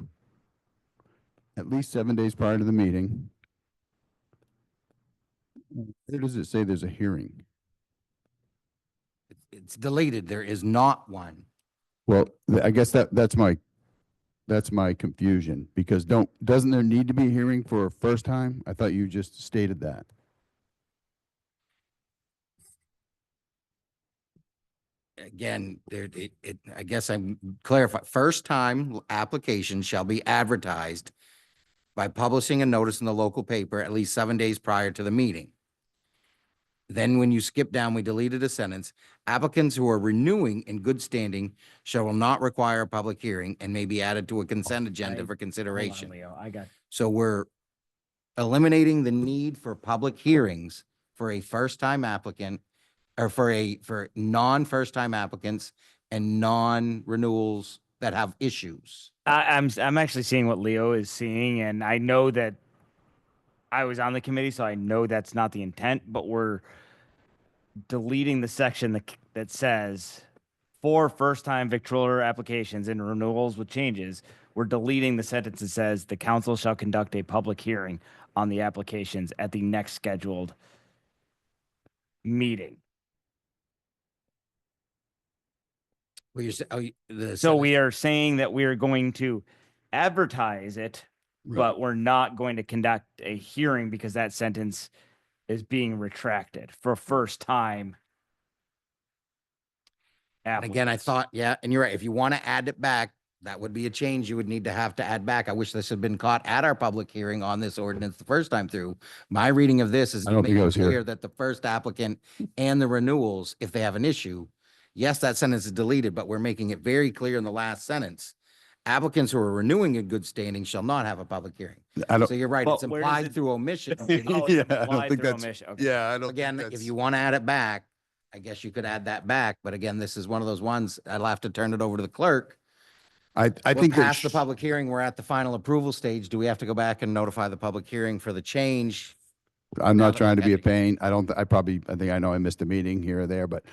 at least 7 days prior to the meeting. Where does it say there's a hearing? It's deleted. There is not one. Well, I guess that's my confusion, because doesn't there need to be a hearing for a first time? I thought you just stated that. Again, I guess I'm clarify, first time application shall be advertised by publishing a notice in the local paper at least 7 days prior to the meeting. Then when you skip down, we deleted a sentence. Applicants who are renewing in good standing shall not require a public hearing and may be added to a consent agenda for consideration. Leo, I got. So we're eliminating the need for public hearings for a first-time applicant or for non-first-time applicants and non-renewals that have issues. I'm actually seeing what Leo is seeing, and I know that I was on the committee, so I know that's not the intent, but we're deleting the section that says for first-time victrola applications and renewals with changes. We're deleting the sentence that says the council shall conduct a public hearing on the applications at the next scheduled meeting. Well, you're, So we are saying that we are going to advertise it, but we're not going to conduct a hearing because that sentence is being retracted for first time. And again, I thought, yeah, and you're right. If you want to add it back, that would be a change you would need to have to add back. I wish this had been caught at our public hearing on this ordinance the first time through. My reading of this is I don't think I was here. clear that the first applicant and the renewals, if they have an issue, yes, that sentence is deleted, but we're making it very clear in the last sentence. Applicants who are renewing in good standing shall not have a public hearing. I don't, So you're right. But It's where does implied it- through omission. Oh, it's Yeah, I don't implied think through that's- omission. Okay. yeah, I don't. Again, think if that's- you want to add it back, I guess you could add that back. But again, this is one of those ones, I'll have to turn it over to the clerk. I We're think that past the public hearing, we're at the final approval stage. Do we have to go back and notify the public hearing for the change? I'm now not that trying to we've be a had pain. I think I know I missed a meeting here or there, but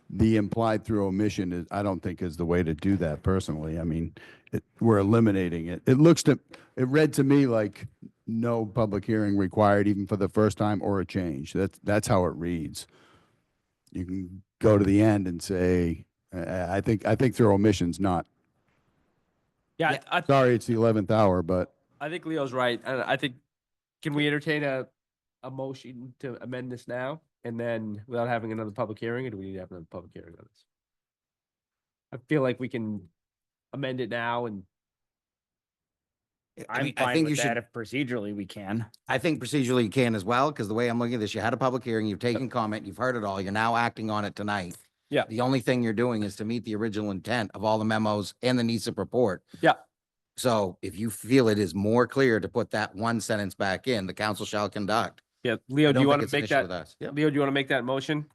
the implied through omission is, I don't think is the way to do that personally. I mean, we're eliminating it. It read to me like no public hearing required even for the first time or a change. That's how it reads. You can go to the end and say, I think through omission's not. Yeah, Yeah. Sorry, it's the 11th hour, but I think Leo's right. And I think, can we entertain a motion to amend this now? And then without having another public hearing, or do we need to have another public hearing on this? I feel like we can amend it now and I I'm mean, fine I think with you should, that if procedurally we can. I think procedurally you can as well, because the way I'm looking at this, you had a public hearing, you've taken comment, you've heard it all, you're now acting on it tonight. Yeah. The only thing you're doing is to meet the original intent of all the memos and the NISA report. Yeah. So if you feel it is more clear to put that one sentence back in, the council shall conduct. yeah, I Leo, do don't you think want it's to an make issue with that? us. Yeah. Leo, do you want to make that motion?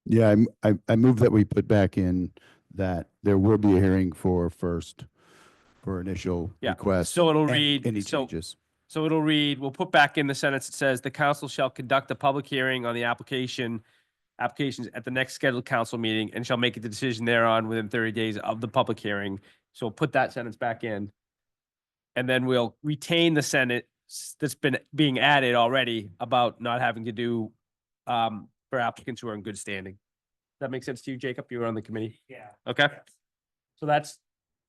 yeah, I move that we put back in that there will be a hearing for initial Yeah, requests. so it'll and read- Any so- changes. So it'll read, we'll put back in the sentence that says the council shall conduct a public hearing on the applications at the next scheduled council meeting and shall make the decision thereon within 30 days of the public hearing. So we'll put that sentence back in. And then we'll retain the sentence that's been being added already about not having to do for applicants who are in good standing. Does that make sense to you, Jacob? You were on the committee. Yeah. Okay. So that's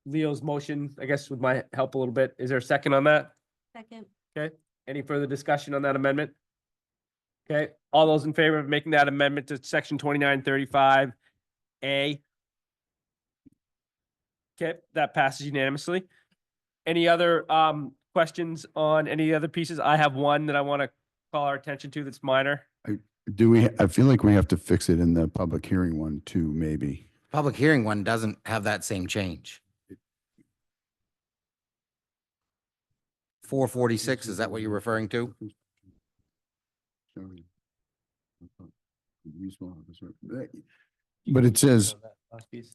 Leo's motion, I guess, with my help a little bit. Is there a second on that? Second. Okay, any further discussion on that amendment? Okay, all those in favor of making that amendment to section 2935A? Okay, that passes unanimously. Any other questions on any other pieces? I have one that I want to call our attention to that's minor. I feel like we have to fix it in the public hearing one too, maybe. Public hearing one doesn't have that same change. 446, is that what you're referring to? But it says, Last piece.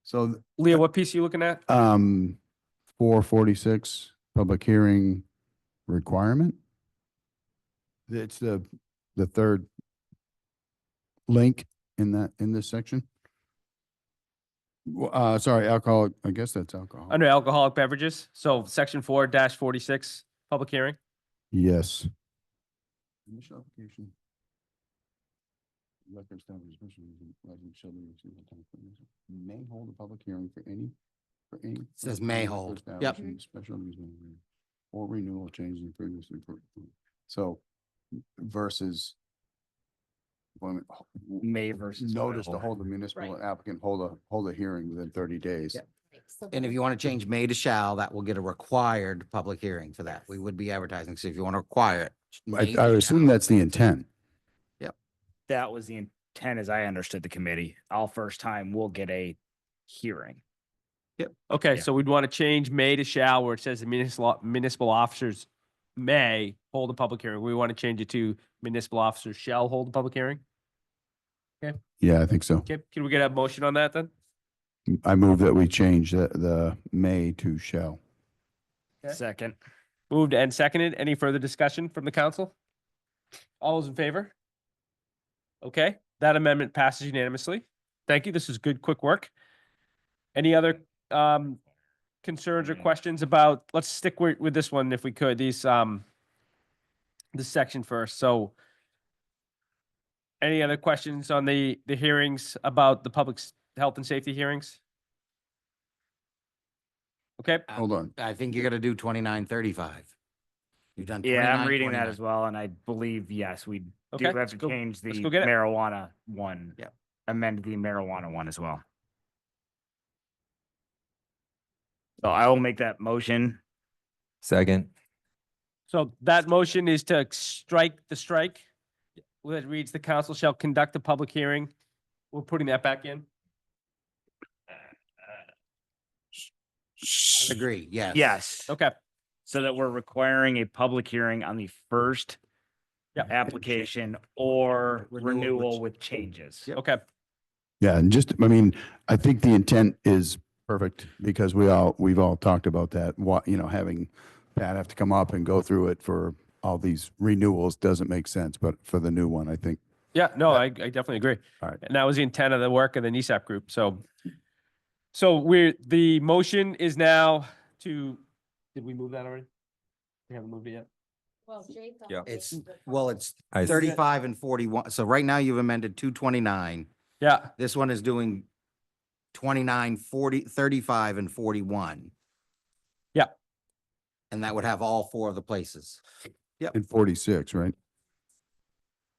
so, Leo, what piece are you looking at? 446, public hearing, requirement? It's the third link in this section? Sorry, alcohol, I guess that's alcohol. Under alcoholic beverages, so section 4-46, public hearing. Yes. Initial application. Liquor establishment, special resident shall be received on time for this. May hold a public hearing for any. Says may liquor hold. Yep. establishment, Special amusement area, or renewal changes in previously. So versus. May versus Notice to will. hold the municipal Right. applicant, hold a hearing within 30 days. Yep. And if you want to change may to shall, that will get a required public hearing for that. We would be advertising. So if you want to require it. may I to assume shall. that's the intent. That was the intent as I understood the committee. All first time we'll get a hearing. Okay, Yeah. so we'd want to change may to shall, where it says the municipal officers may hold a public hearing. We want to change it to municipal officers shall hold a public hearing. Yeah, I think so. Okay, can we get a motion on that then? I move that we change the may to shall. Okay. Second. Moved and seconded. Any further discussion from the council? All those in favor? Okay, that amendment passes unanimously. Thank you. This is good, quick work. Any other concerns or questions about, let's stick with this one if we could, this section first. So any other questions on the hearings about the public health and safety hearings? Okay, Hold on. I think you're gonna do 2935. You've done. Yeah, I'm 29, reading that 29. as well, and I believe, yes, we do Okay, have let's to go- change the let's go get it. marijuana one. Yep. Amend the marijuana one as well. So I will make that motion. Second. so that motion is to strike the strike. That reads, the council shall conduct a public hearing. We're putting that back in. Agree, yes. Yes. Okay, So that we're requiring a public hearing on the first Yep. application or Renewal renewal with- with changes. Yep. okay. Yeah, and just, I mean, I think the intent is perfect because we've all talked about that. What, having Pat have to come up and go through it for all these renewals doesn't make sense, but for the new one, I think. Yeah, no, I definitely agree. All right. And that was the intent of the work of the NESAP group. So the motion is now to, did we move that already? We haven't moved it yet. Well, Jacob. Yeah. It's, well, it's I see. 35 and 41. So right now you've amended 229. Yeah, This one is doing 29, 40, 35 and 41. Yeah. And that would have all four of the places. In 46, right?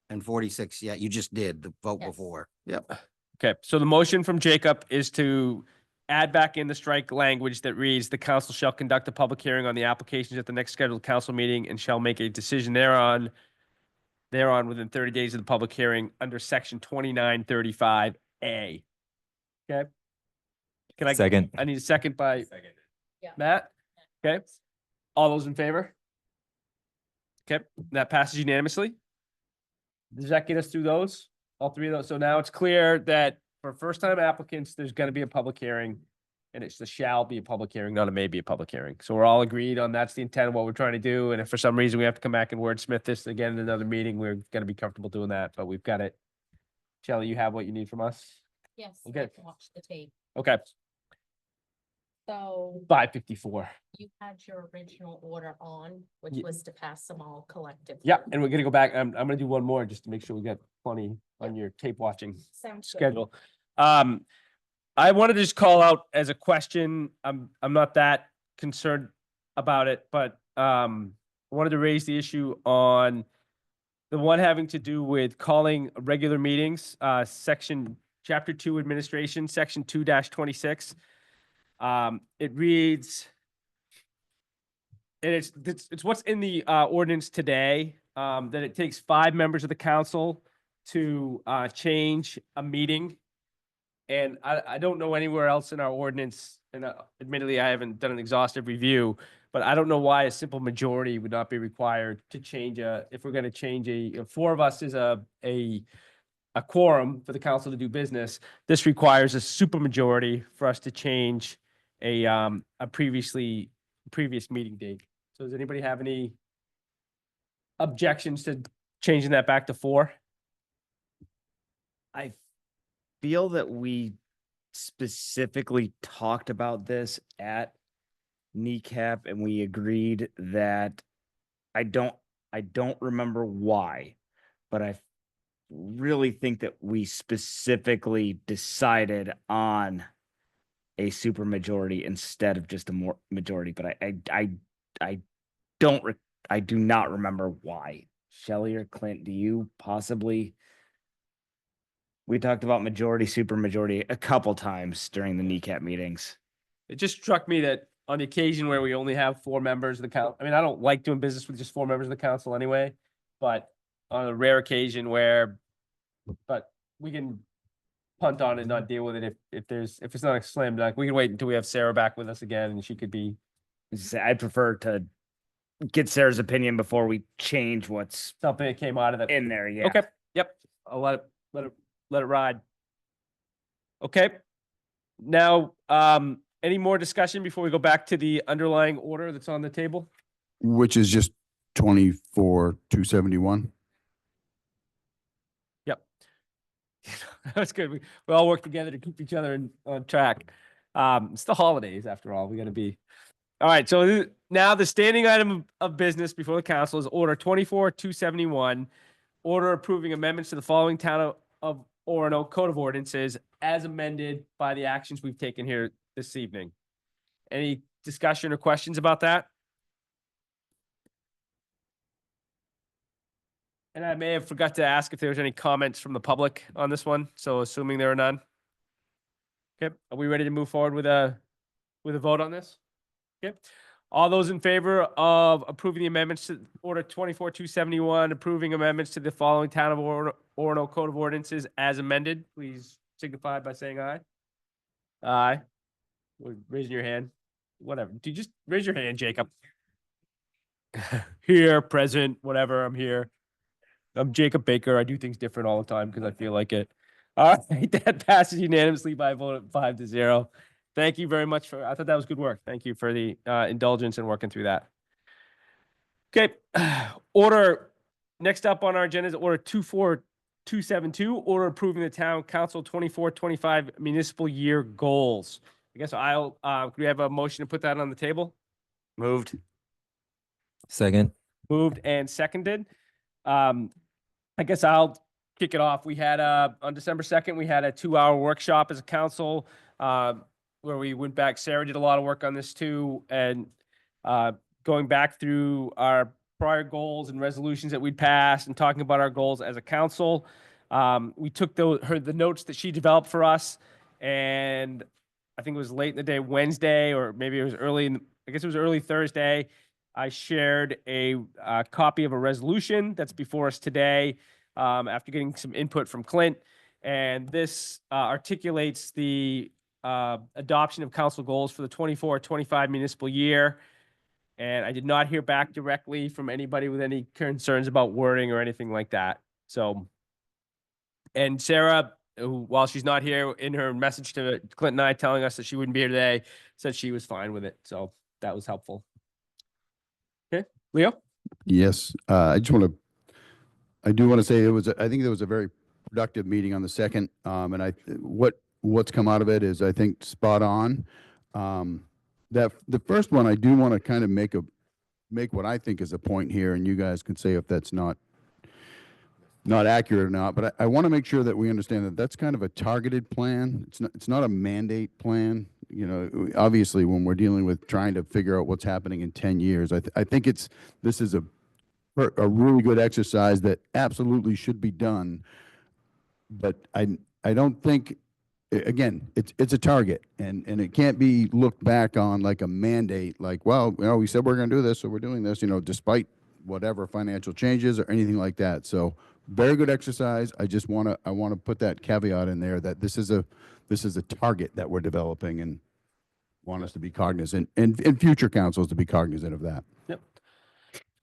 And 46, yeah, you just did the vote Yes. before. Yep. okay. So the motion from Jacob is to add back in the strike language that reads, the council shall conduct a public hearing on the applications at the next scheduled council meeting and shall make a decision thereon within 30 days of the public hearing under section 2935A. Okay? Can I, Second. I need a second by Yeah. Matt? Okay? All those in favor? Okay, that passes unanimously. Does that get us through those? All three of those? So now it's clear that for first-time applicants, there's gonna be a public hearing. And it's the shall be a public hearing, not a may be a public hearing. So we're all agreed on that's the intent of what we're trying to do. And if for some reason we have to come back and wordsmith this again in another meeting, we're gonna be comfortable doing that, but we've got it. Shelley, you have what you need from us? Yes, I Okay. can watch the tape. Okay, So 5:54. you had your original order on, which Ye- was to pass them all collectively. Yep, and we're gonna go back. I'm gonna do one more just to make sure we got plenty on your tape watching Sounds good. schedule. I wanted to just call out as a question. I'm not that concerned about it, but I wanted to raise the issue on the one having to do with calling regular meetings, chapter 2 administration, section 2-26. It reads, and it's what's in the ordinance today, that it takes 5 members of the council to change a meeting. And I don't know anywhere else in our ordinance, and admittedly, I haven't done an exhaustive review, but I don't know why a simple majority would not be required to change if we're gonna change 4 of us is a quorum for the council to do business. This requires a supermajority for us to change a previous meeting date. So does anybody have any objections to changing that back to 4? I feel that we specifically talked about this at kneecap and we agreed that I don't remember why, but I really think that we specifically decided on a super majority instead of just a more majority, but I I do not remember why. Shelley or Clint, do you possibly? We talked about majority, super majority a couple times during the kneecap meetings. It just struck me that on the occasion where we only have 4 members of the council, I mean, I don't like doing business with just 4 members of the council anyway, but on a rare occasion but we can punt on it and not deal with it if it's not a slam dunk. We can wait until we have Sarah back with us again and she could be. I'd prefer to get Sarah's opinion before we change what's Something that came out of that. in there. Yeah. Okay, yep, I'll let it ride. Okay. Now, any more discussion before we go back to the underlying order that's on the table? Which is just 24,271. Yep. That's good. We all work together to keep each other on track. It's the holidays after all. We got to be. All right. So now the standing item of business before the council is order 24,271, order approving amendments to the following town of Orono Code of Ordinances as amended by the actions we've taken here this evening. Any discussion or questions about that? And I may have forgot to ask if there was any comments from the public on this one. So assuming there are none. Okay, are we ready to move forward with a vote on this? Okay. All those in favor of approving the amendments to order 24,271, approving amendments to the following town of Orono Code of Ordinances as amended, please signify by saying aye. Aye. Or raising your hand. Whatever. Do you just raise your hand, Jacob? Here, present, whatever. I'm here. I'm Jacob Baker. I do things different all the time because I feel like it. All right, that passes unanimously by a vote of 5-0. Thank you very much I thought that was good work. Thank you for the indulgence and working through that. Okay, next up on our agenda is order 24,272, order approving the town council 24-25 municipal year goals. I guess could we have a motion to put that on the table? Moved. Second. Moved and seconded. I guess I'll kick it off. We had on December 2nd, we had a 2-hour workshop as a council where we went back. Sarah did a lot of work on this too, and going back through our prior goals and resolutions that we'd passed and talking about our goals as a council. We took the notes that she developed for us, and I think it was late in the day, Wednesday, or maybe it was I guess it was early Thursday. I shared a copy of a resolution that's before us today after getting some input from Clint. And this articulates the adoption of council goals for the 24-25 municipal year. And I did not hear back directly from anybody with any concerns about wording or anything like that. So, and Sarah, who, while she's not here, in her message to Clint and I telling us that she wouldn't be here today, said she was fine with it. So that was helpful. Okay, Leo? Yes, I do want to say I think there was a very productive meeting on the 2nd. And what's come out of it is, I think, spot on. That the first one, I do want to kind of make what I think is a point here, and you guys can say if that's not accurate or not, but I want to make sure that we understand that that's kind of a targeted plan. It's not a mandate plan. You know, obviously when we're dealing with trying to figure out what's happening in 10 years, I think this is a really good exercise that absolutely should be done. But I don't think, again, it's a target, and it can't be looked back on like a mandate, like, well, you know, we said we're going to do this, so we're doing this, you know, despite whatever financial changes or anything like that. So very good exercise. I want to put that caveat in there that this is a target that we're developing, and want us to be cognizant, and future councils to be cognizant of that. Yep.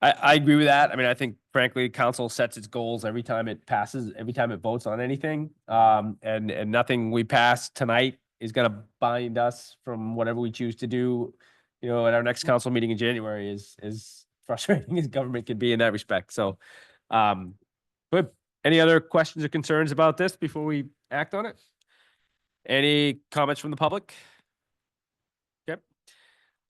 I agree with that. I mean, I think frankly, council sets its goals every time it votes on anything. And nothing we pass tonight is going to bind us from whatever we choose to do, you know, at our next council meeting in January is frustrating as government can be in that respect. So, good. Any other questions or concerns about this before we act on it? Any comments from the public? Yep.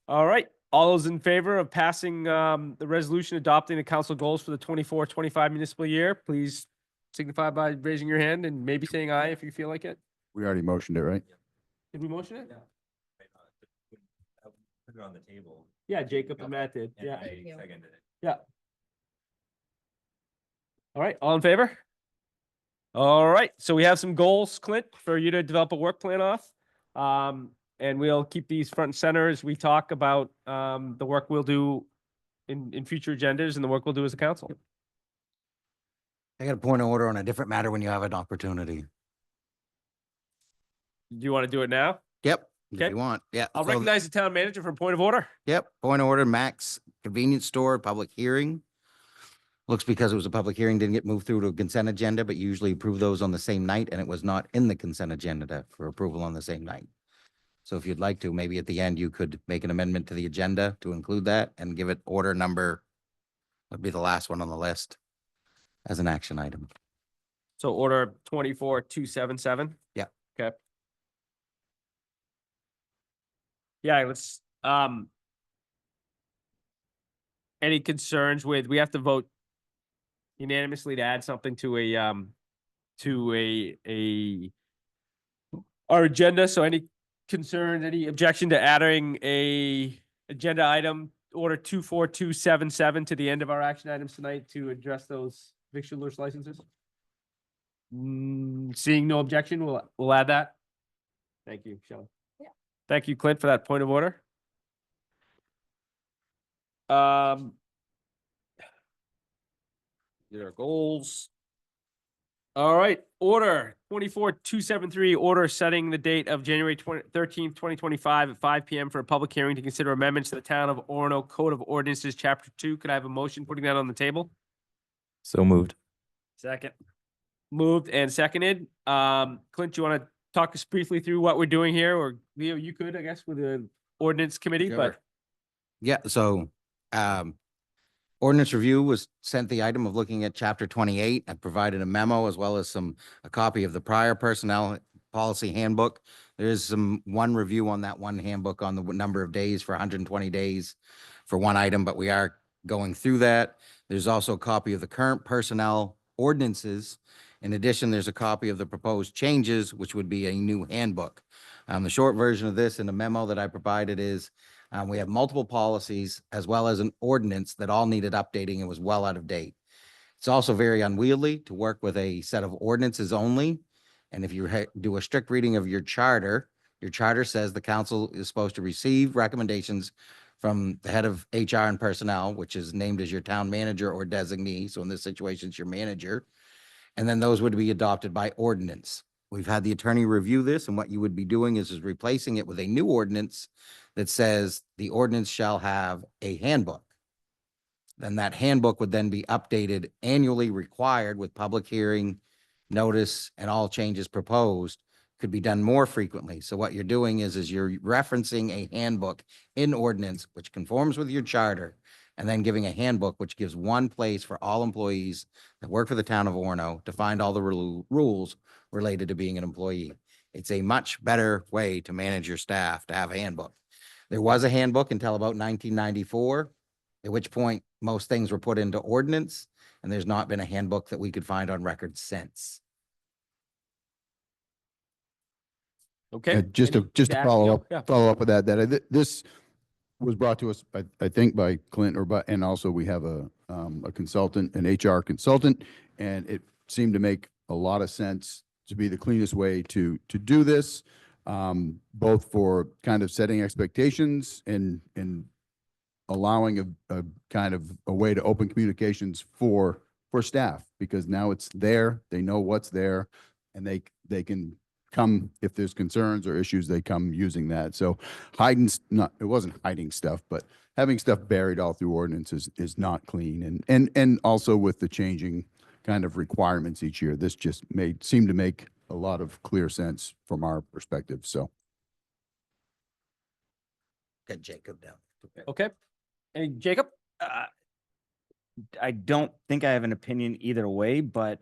All right. All those in favor of passing the resolution adopting the council goals for the 24-25 municipal year, please signify by raising your hand and maybe saying aye if you feel like it. We already motioned it, right? Did we motion it? Put it on the table. Yeah, Jacob and Matt did. And Yeah. I you. seconded it. Yeah. All right. All in favor? All right. So we have some goals, Clint, for you to develop a work plan off. And we'll keep these front and center as we talk about the work we'll do in future agendas and the work we'll do as a council. I got a point of order on a different matter when you have an opportunity. Do you want to do it now? Yep, if Okay. you want. Yeah. I'll so- recognize the town manager for a point of order. Yep, point of order, Max Convenience Store, public hearing. Looks because it was a public hearing, didn't get moved through to a consent agenda, but you usually approve those on the same night, and it was not in the consent agenda for approval on the same night. So if you'd like to, maybe at the end, you could make an amendment to the agenda to include that and give it order number, would be the last one on the list as an action item. So order 24-277. Yeah. Okay. Yeah, let's, any concerns with, we have to vote unanimously to add something to our agenda. So any concerns, any objection to adding a agenda item, order 24277 to the end of our action items tonight to address those victualers licenses? Seeing no objection, we'll add that. Thank you, Shelley. Yeah. Thank you, Clint, for that point of order. There are goals. All right, order 24273, order setting the date of January 13th, 2025 at 5 PM for a public hearing to consider amendments to the Town of Orono Code of Ordinances, Chapter 2. Could I have a motion putting that on the table? So moved. Second. Moved and seconded. Clint, you want to talk us briefly through what we're doing here? Or Leo, you could, I guess, with the ordinance committee, but Sure. Yeah, so, ordinance review was sent the item of looking at chapter 28. I provided a memo as well as a copy of the prior personnel policy handbook. There is one review on that one handbook on the number of days for 120 days for one item, but we are going through that. There's also a copy of the current personnel ordinances. In addition, there's a copy of the proposed changes, which would be a new handbook. The short version of this in the memo that I provided is we have multiple policies as well as an ordinance that all needed updating and was well out of date. It's also very unwieldy to work with a set of ordinances only. And if you do a strict reading of your charter says the council is supposed to receive recommendations from the head of HR and personnel, which is named as your town manager or designee. So in this situation, it's your manager. And then those would be adopted by ordinance. We've had the attorney review this, and what you would be doing is replacing it with a new ordinance that says the ordinance shall have a handbook. Then that handbook would then be updated annually, required with public hearing, notice, and all changes proposed could be done more frequently. So what you're doing is you're referencing a handbook in ordinance, which conforms with your charter, and then giving a handbook, which gives one place for all employees that work for the town of Orono to find all the rules related to being an employee. It's a much better way to manage your staff to have a handbook. There was a handbook until about 1994, at which point most things were put into ordinance, and there's not been a handbook that we could find on record since. okay. Just to add- follow yeah. up with that, this was brought to us, I think by Clint and also we have a consultant, an HR consultant, and it seemed to make a lot of sense to be the cleanest way to do this, both for kind of setting expectations and allowing a kind of a way to open communications for staff, because now it's there, they know what's there, and they can come, if there's concerns or issues, they come using that. So it wasn't hiding stuff, but having stuff buried all through ordinances is not clean. And also with the changing kind of requirements each year, this just seemed to make a lot of clear sense from our perspective, so. Get Jacob down. Okay. And Jacob, I don't think I have an opinion either way, but,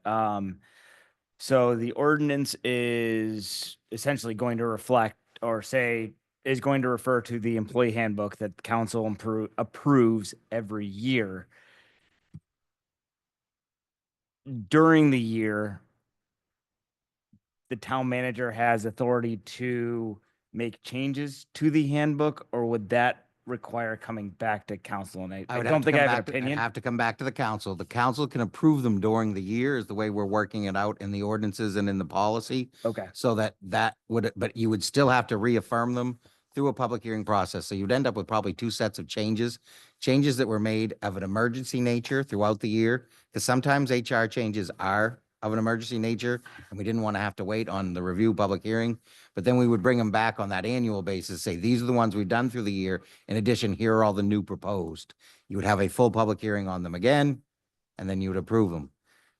so the ordinance is essentially going to reflect or say, is going to refer to the employee handbook that the council approves every year. During the year, the town manager has authority to make changes to the handbook, or would that require coming back to council? And I would have don't to think I come have an back to- I'd opinion. have to come back to the council. The council can approve them during the year is the way we're working it out in the ordinances and in the policy. Okay. So that would, but you would still have to reaffirm them through a public hearing process. So you'd end up with probably two sets of changes that were made of an emergency nature throughout the year. Because sometimes HR changes are of an emergency nature, and we didn't want to have to wait on the review public hearing. But then we would bring them back on that annual basis, say, these are the ones we've done through the year. In addition, here are all the new proposed. You would have a full public hearing on them again, and then you would approve them.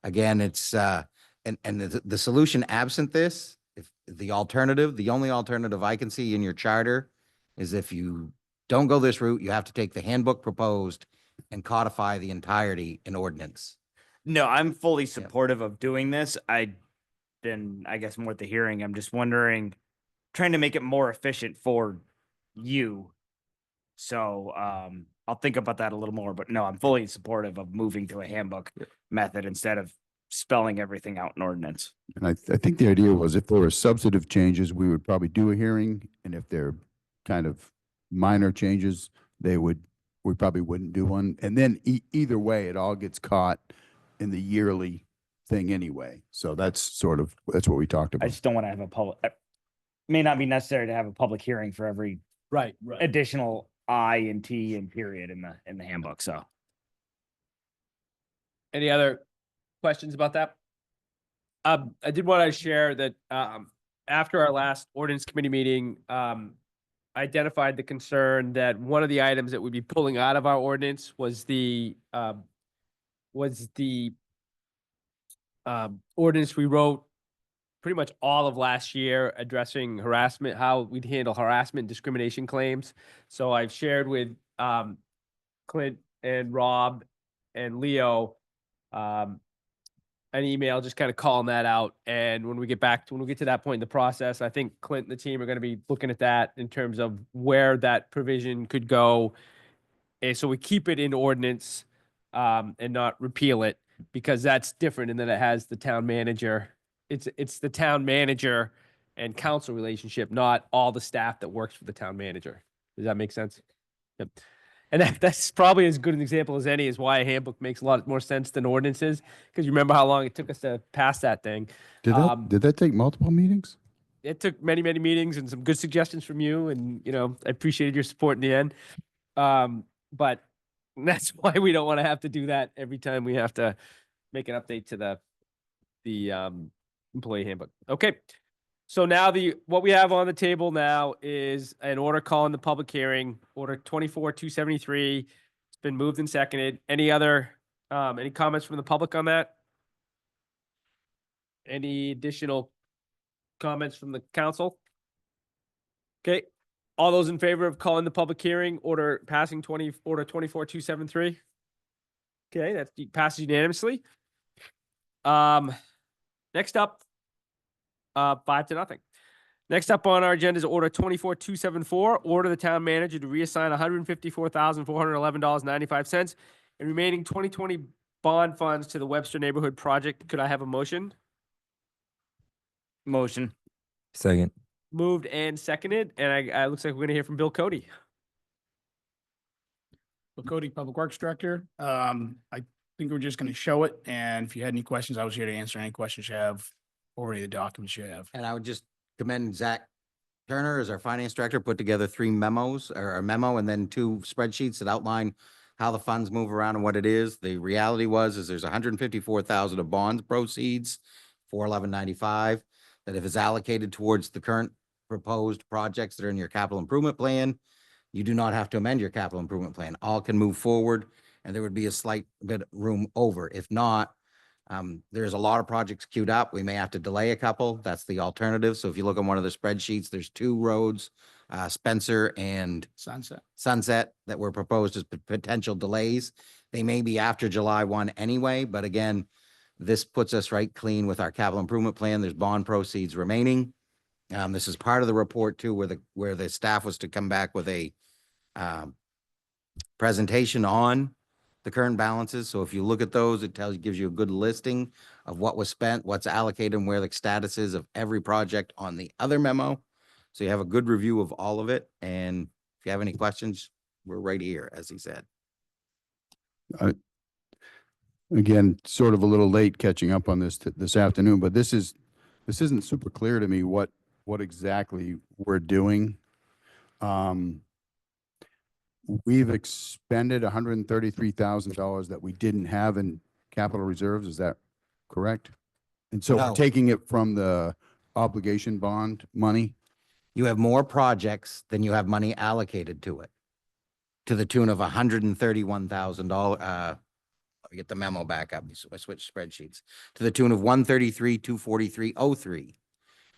Again, it's, and the solution absent this, if the alternative, the only alternative I can see in your charter is if you don't go this route, you have to take the handbook proposed and codify the entirety in ordinance. No, I'm fully supportive of doing this. I guess more at the hearing, I'm just wondering, trying to make it more efficient for you. So, I'll think about that a little more, but no, I'm fully supportive of moving to a handbook method instead of spelling everything out in ordinance. And I think the idea was if there were substantive changes, we would probably do a hearing. And if they're kind of minor changes, we probably wouldn't do one. And then either way, it all gets caught in the yearly thing anyway. So that's what we talked I about. just don't want to have a public, may not be necessary to have a public hearing for every Right. additional I and T and period in the handbook, so. Any other questions about that? I did want to share that after our last ordinance committee meeting, I identified the concern that one of the items that we'd be pulling out of our ordinance was the ordinance we wrote pretty much all of last year addressing harassment, how we'd handle harassment and discrimination claims. So I've shared with Clint and Rob and Leo an email just kind of calling that out. And when we get to that point in the process, I think Clint and the team are going to be looking at that in terms of where that provision could go. And so we keep it in ordinance and not repeal it, because that's different. And then it has the town manager. It's the town manager and council relationship, not all the staff that works for the town manager. Does that make sense? Yep. And that's probably as good an example as any is why a handbook makes a lot more sense than ordinances. Because you remember how long it took us to pass that thing. Did that take multiple meetings? It took many, many meetings and some good suggestions from you. And, I appreciated your support in the end. But that's why we don't want to have to do that every time we have to make an update to the employee handbook. Okay. So now what we have on the table now is an order calling the public hearing, order 24-273. It's been moved and seconded. Any comments from the public on that? Any additional comments from the council? Okay. All those in favor of calling the public hearing, order 24-273? Okay, that passes unanimously. Next up, 5-0. Next up on our agenda is order 24-274, order the town manager to reassign $154,411.95 and remaining 2020 bond funds to the Webster Neighborhood Project. Could I have a motion? Motion. Second. Moved and seconded, and I looks like we're gonna hear from Bill Cody. Bill Cody, Public Works Director. I think we're just gonna show it, and if you had any questions, I was here to answer any questions you have or any of the documents you have. And I would just commend Zach Turner as our finance director, put together 3 memos or a memo and then 2 spreadsheets that outline how the funds move around and what it is. The reality is there's 154,000 of bonds proceeds, 411.95, that if it's allocated towards the current proposed projects that are in your capital improvement plan, you do not have to amend your capital improvement plan. All can move forward, and there would be a slight bit of room over. If not, there's a lot of projects queued up. We may have to delay a couple. That's the alternative. So if you look on one of the spreadsheets, there's 2 roads, Spencer and Sunset. Sunset, that were proposed as potential delays. They may be after July 1 anyway, but again, this puts us right clean with our capital improvement plan. There's bond proceeds remaining. This is part of the report too, where the staff was to come back with a presentation on the current balances. So if you look at those, it gives you a good listing of what was spent, what's allocated, and where the status is of every project on the other memo. So you have a good review of all of it. And if you have any questions, we're right here, as he said. Again, sort of a little late catching up on this afternoon, but this isn't super clear to me what exactly we're doing. We've expended $133,000 that we didn't have in capital reserves. Is that correct? And so we're No. taking it from the obligation bond money. You have more projects than you have money allocated to it, to the tune of $131,000. Let me get the memo back up. I switched spreadsheets to the tune of 133,243.03.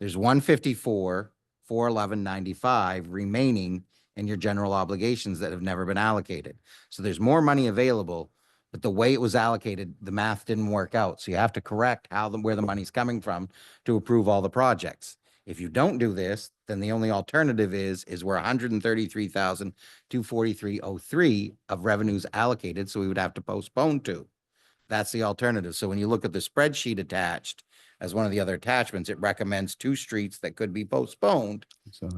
There's 154,411.95 remaining in your general obligations that have never been allocated. So there's more money available, but the way it was allocated, the math didn't work out. So you have to correct where the money's coming from to approve all the projects. If you don't do this, then the only alternative is where 133,243.03 of revenues allocated, so we would have to postpone to. That's the alternative. So when you look at the spreadsheet attached as one of the other attachments, it recommends 2 streets that could be postponed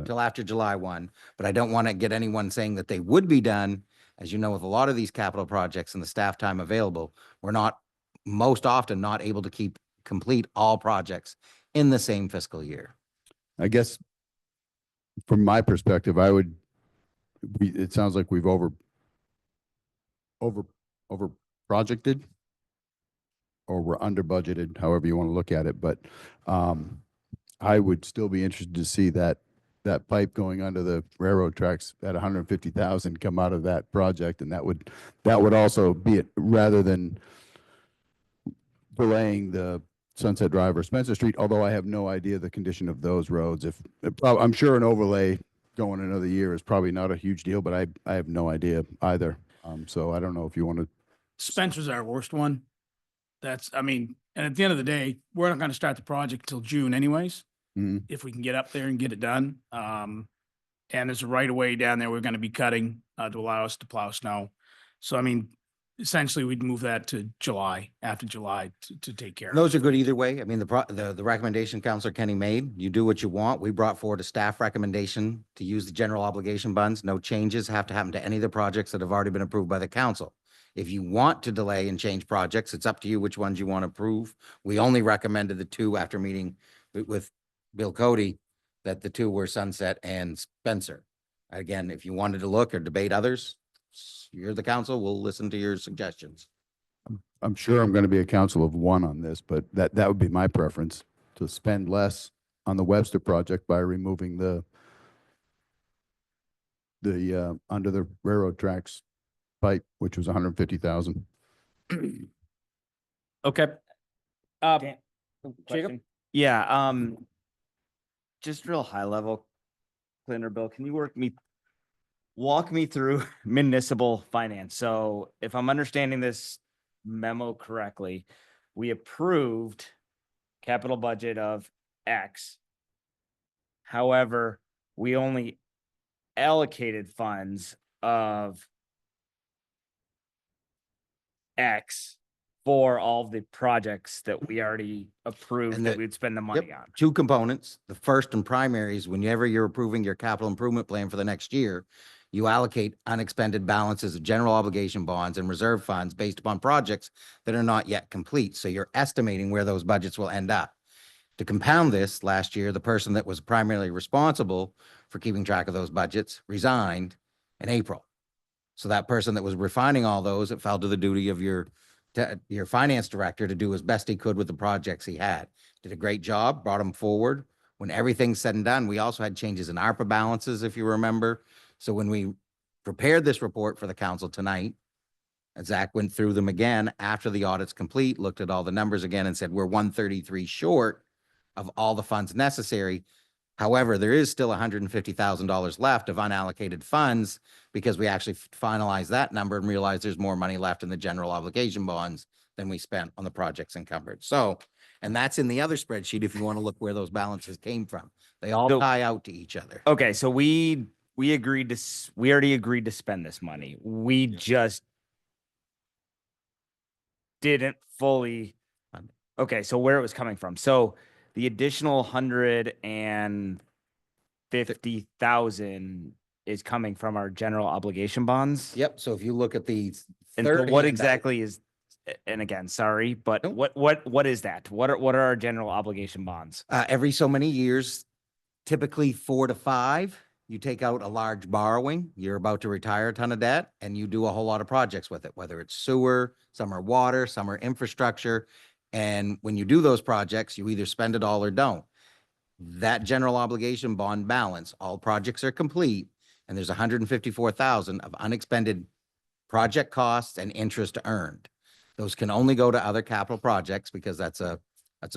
till after July 1. But I don't want to get anyone saying that they would be done. As you know, with a lot of these capital projects and the staff time available, we're not most often not able to complete all projects in the same fiscal year. I guess from my perspective, it sounds like we've over projected, or we're under budgeted, however you want to look at it. But I would still be interested to see that pipe going under the railroad tracks at 150,000 come out of that project. And that would also be it, rather than delaying the Sunset Drive or Spencer Street, although I have no idea the condition of those roads. I'm sure an overlay going another year is probably not a huge deal, but I have no idea either. So I don't know if you want to. Spencer's our worst one. And at the end of the day, we're not going to start the project till June anyways, if we can get up there and get it done. And there's a right of way down there we're going to be cutting to allow us to plow snow. So, essentially we'd move that to July, after July to take care of. Those are good either way. The recommendation Councilor Kenny made, you do what you want. We brought forward a staff recommendation to use the general obligation bonds. No changes have to happen to any of the projects that have already been approved by the council. If you want to delay and change projects, it's up to you which ones you want to approve. We only recommended the 2 after meeting with Bill Cody, that the 2 were Sunset and Spencer. Again, if you wanted to look or debate others, you're the council, we'll listen to your suggestions. I'm sure I'm going to be a council of 1 on this, but that would be my preference, to spend less on the Webster project by removing the under the railroad tracks pipe, which was 150,000. Okay. Dan- Jacob? question? Yeah, just real high level, Clinton or Bill, can you walk me through municipal finance? So if I'm understanding this memo correctly, we approved capital budget of X. However, we only allocated funds of X for all the projects that we already approved And that we'd spend the money on. 2 components. The first and primary is whenever you're approving your capital improvement plan for the next year, you allocate unexpended balances of general obligation bonds and reserve funds based upon projects that are not yet complete. So you're estimating where those budgets will end up. To compound this, last year, the person that was primarily responsible for keeping track of those budgets resigned in April. So that person that was refining all those, it fell to the duty of your finance director to do as best he could with the projects he had. Did a great job, brought them forward. When everything's said and done, we also had changes in ARPA balances, if you remember. So when we prepared this report for the council tonight, Zach went through them again after the audit's complete, looked at all the numbers again and said, we're 133 short of all the funds necessary. However, there is still $150,000 left of unallocated funds because we actually finalized that number and realized there's more money left in the general obligation bonds than we spent on the projects encumbered. So, and that's in the other spreadsheet if you want to look where those balances came from. They all So- tie out to each other. Okay, so we agreed to, we already agreed to spend this money. We just didn't fully. Fund it. Okay, so where it was coming from. So the additional 150,000 is coming from our general obligation bonds. Yep. So if you look at the And third what handout- exactly is, and again, sorry, but Nope. what is that? What are our general obligation bonds? every so many years, typically 4 to 5, you take out a large borrowing. You're about to retire a ton of debt and you do a whole lot of projects with it, whether it's sewer, some are water, some are infrastructure. And when you do those projects, you either spend it all or don't. That general obligation bond balance, all projects are complete, and there's 154,000 of unexpended project costs and interest earned. Those can only go to other capital projects because that's a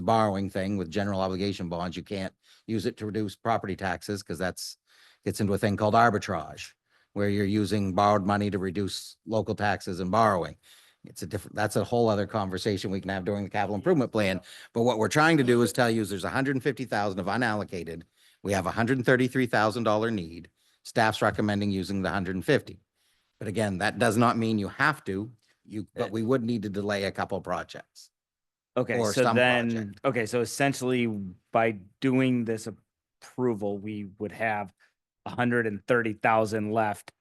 borrowing thing with general obligation bonds. You can't use it to reduce property taxes because gets into a thing called arbitrage, where you're using borrowed money to reduce local taxes and borrowing. That's a whole other conversation we can have during the capital improvement plan. But what we're trying to do is tell you is there's 150,000 of unallocated. We have $133,000 need. Staff's recommending using the 150. But again, that does not mean you have to, but we would need to delay a couple projects. Okay, or so some then, project. okay, so essentially by doing this approval, we would have 130,000 left,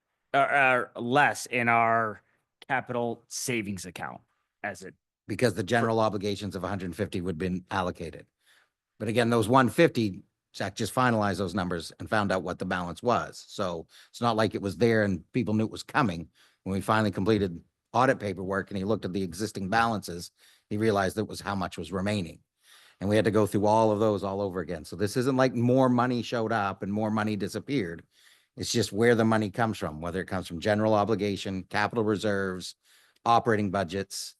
less in our capital savings account as it. Because the general obligations of 150 would have been allocated. But again, those 150, Zach just finalized those numbers and found out what the balance was. So it's not like it was there and people knew it was coming. When we finally completed audit paperwork and he looked at the existing balances, he realized that was how much was remaining. And we had to go through all of those all over again. So this isn't like more money showed up and more money disappeared. It's just where the money comes from, whether it comes from general obligation, capital reserves, operating budgets.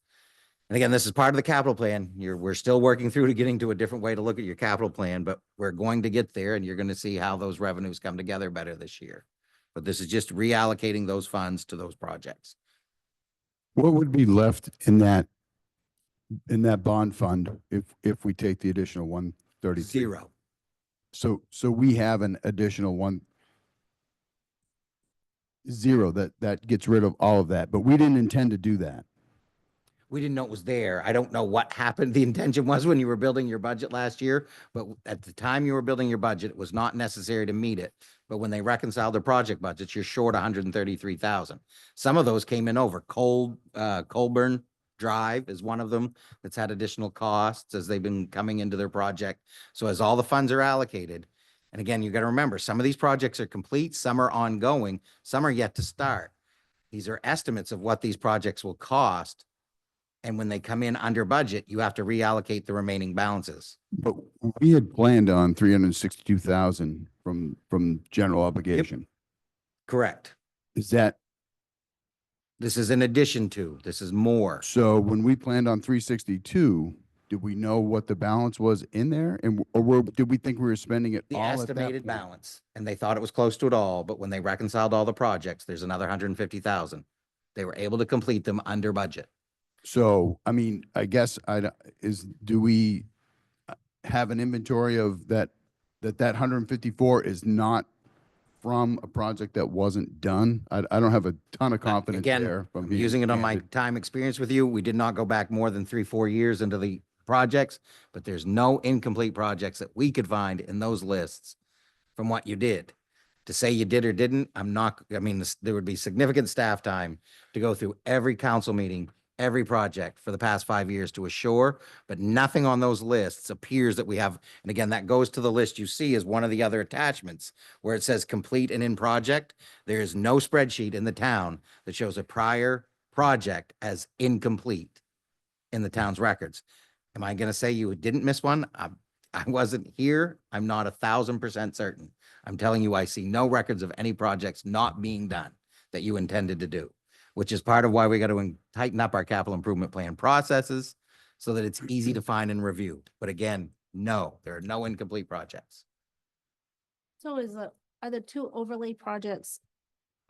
And again, this is part of the capital plan. We're still working through to getting to a different way to look at your capital plan, but we're going to get there and you're going to see how those revenues come together better this year. But this is just reallocating those funds to those projects. What would be left in that bond fund if we take the additional 133? Zero. So we have an additional 0 that gets rid of all of that, but we didn't intend to do that. We didn't know it was there. I don't know what happened. The intention was when you were building your budget last year, but at the time you were building your budget, it was not necessary to meet it. But when they reconciled their project budgets, you're short 133,000. Some of those came in over. Colburn Drive is one of them that's had additional costs as they've been coming into their project. So as all the funds are allocated, and again, you got to remember, some of these projects are complete, some are ongoing, some are yet to start. These are estimates of what these projects will cost. And when they come in under budget, you have to reallocate the remaining balances. But we had planned on 362,000 from general obligation. Correct. Is that, This is in addition to, this is more. so when we planned on 362, did we know what the balance was in there? Did we think we were spending it The all at that estimated point? balance, and they thought it was close to it all, but when they reconciled all the projects, there's another 150,000. They were able to complete them under budget. So, I mean, I guess do we have an inventory of that 154 is not from a project that wasn't done? I don't have a ton of confidence Again, there. I'm using it on my time experience with you. We did not go back more than 3-4 years into the projects, but there's no incomplete projects that we could find in those lists from what you did. To say you did or didn't, there would be significant staff time to go through every council meeting, every project for the past 5 years to assure, but nothing on those lists appears that we have. And again, that goes to the list you see as one of the other attachments where it says complete and in project. There is no spreadsheet in the town that shows a prior project as incomplete in the town's records. Am I going to say you didn't miss one? I wasn't here. I'm not 1,000% certain. I'm telling you, I see no records of any projects not being done that you intended to do, which is part of why we got to tighten up our capital improvement plan processes so that it's easy to find and review. But again, no, there are no incomplete projects. So are the two overlay projects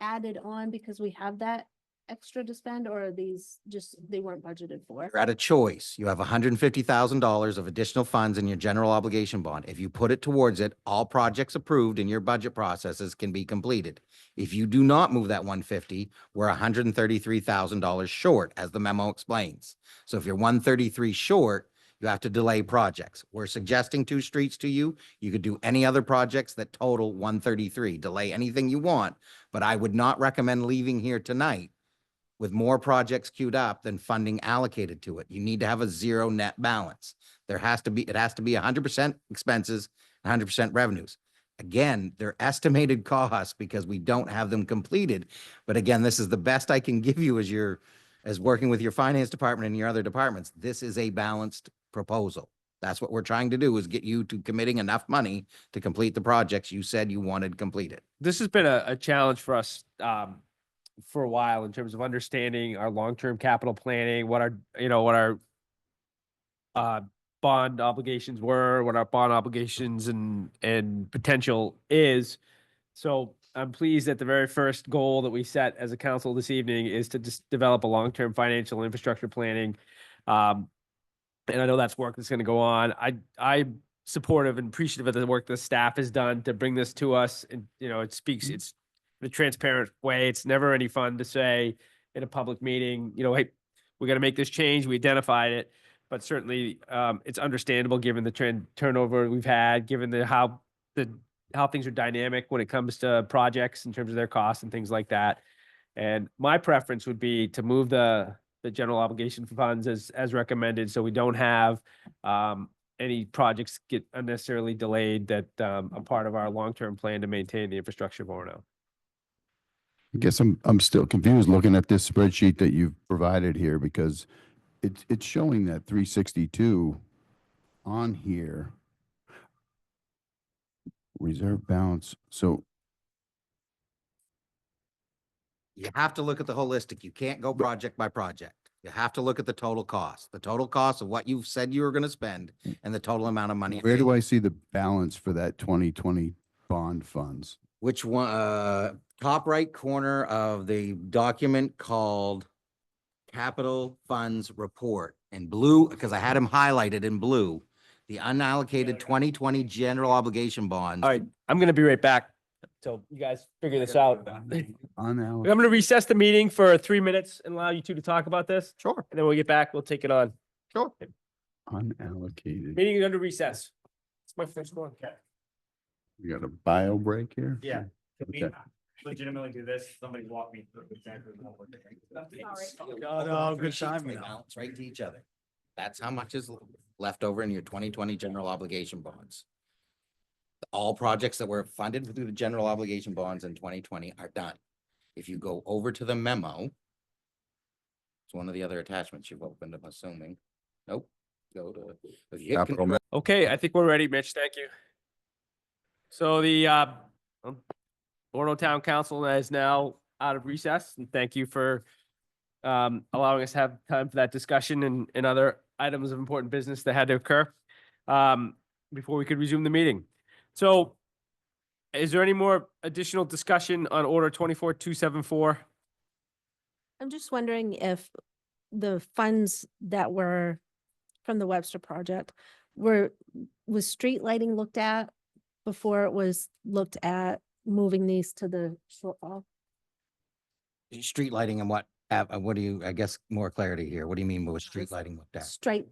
added on because we have that extra to spend, or are these just, they weren't budgeted for? You're at a choice. You have $150,000 of additional funds in your general obligation bond. If you put it towards it, all projects approved in your budget processes can be completed. If you do not move that 150, we're $133,000 short, as the memo explains. So if you're 133 short, you have to delay projects. We're suggesting 2 streets to you. You could do any other projects that total 133. Delay anything you want, but I would not recommend leaving here tonight with more projects queued up than funding allocated to it. You need to have a 0 net balance. It has to be 100% expenses, 100% revenues. Again, they're estimated costs because we don't have them completed. But again, this is the best I can give you as working with your finance department and your other departments. This is a balanced proposal. That's what we're trying to do, is get you to committing enough money to complete the projects you said you wanted completed. This has been a challenge for us for a while in terms of understanding our long-term capital planning, what our bond obligations were, what our bond obligations and potential is. So I'm pleased that the very first goal that we set as a council this evening is to just develop a long-term financial infrastructure planning. And I know that's work that's going to go on. I'm supportive and appreciative of the work the staff has done to bring this to us. And, it speaks, it's in a transparent way. It's never any fun to say in a public meeting, hey, we got to make this change. We identified it, but certainly it's understandable given the turnover we've had, given how things are dynamic when it comes to projects in terms of their costs and things like that. And my preference would be to move the general obligation funds as recommended, so we don't have any projects get unnecessarily delayed that are part of our long-term plan to maintain the infrastructure of Orono. I guess I'm still confused looking at this spreadsheet that you've provided here, because it's showing that 362 on here. Reserve balance. So You have to look at the holistic. You can't go project by project. You have to look at the total cost of what you've said you were going to spend and the total amount of money. where do I see the balance for that 2020 bond funds? Which one, top right corner of the document called Capital Funds Report in blue, because I had them highlighted in blue, the unallocated 2020 general obligation bonds. All right, I'm going to be right back. So you guys figure this out. I'm Unallocated. going to recess the meeting for 3 minutes and allow you two to talk about this. Sure. And then we'll get back. We'll take it on. Sure. Unallocated. Meeting is under recess. It's my first one. We got a bio break here? Yeah. Okay. Legitimately do this, somebody walk me through exactly what we're doing. Good time. Balance right to each other. That's how much is left over in your 2020 general obligation bonds. All projects that were funded through the general obligation bonds in 2020 are done. If you go over to the memo, it's one of the other attachments you've opened, I'm assuming. Nope. Go to. If you hit Capital control- Okay, I think we're ready, Mitch. Thank you. So the Orono Town Council is now out of recess, and thank you for allowing us to have time for that discussion and other items of important business that had to occur before we could resume the meeting. So is there any more additional discussion on Order 24274? I'm just wondering if the funds that were from the Webster project was street lighting looked at before it was looked at moving these to the shortfall? Street lighting and what do you, I guess, more clarity here. What do you mean with street lighting looked at? Straight,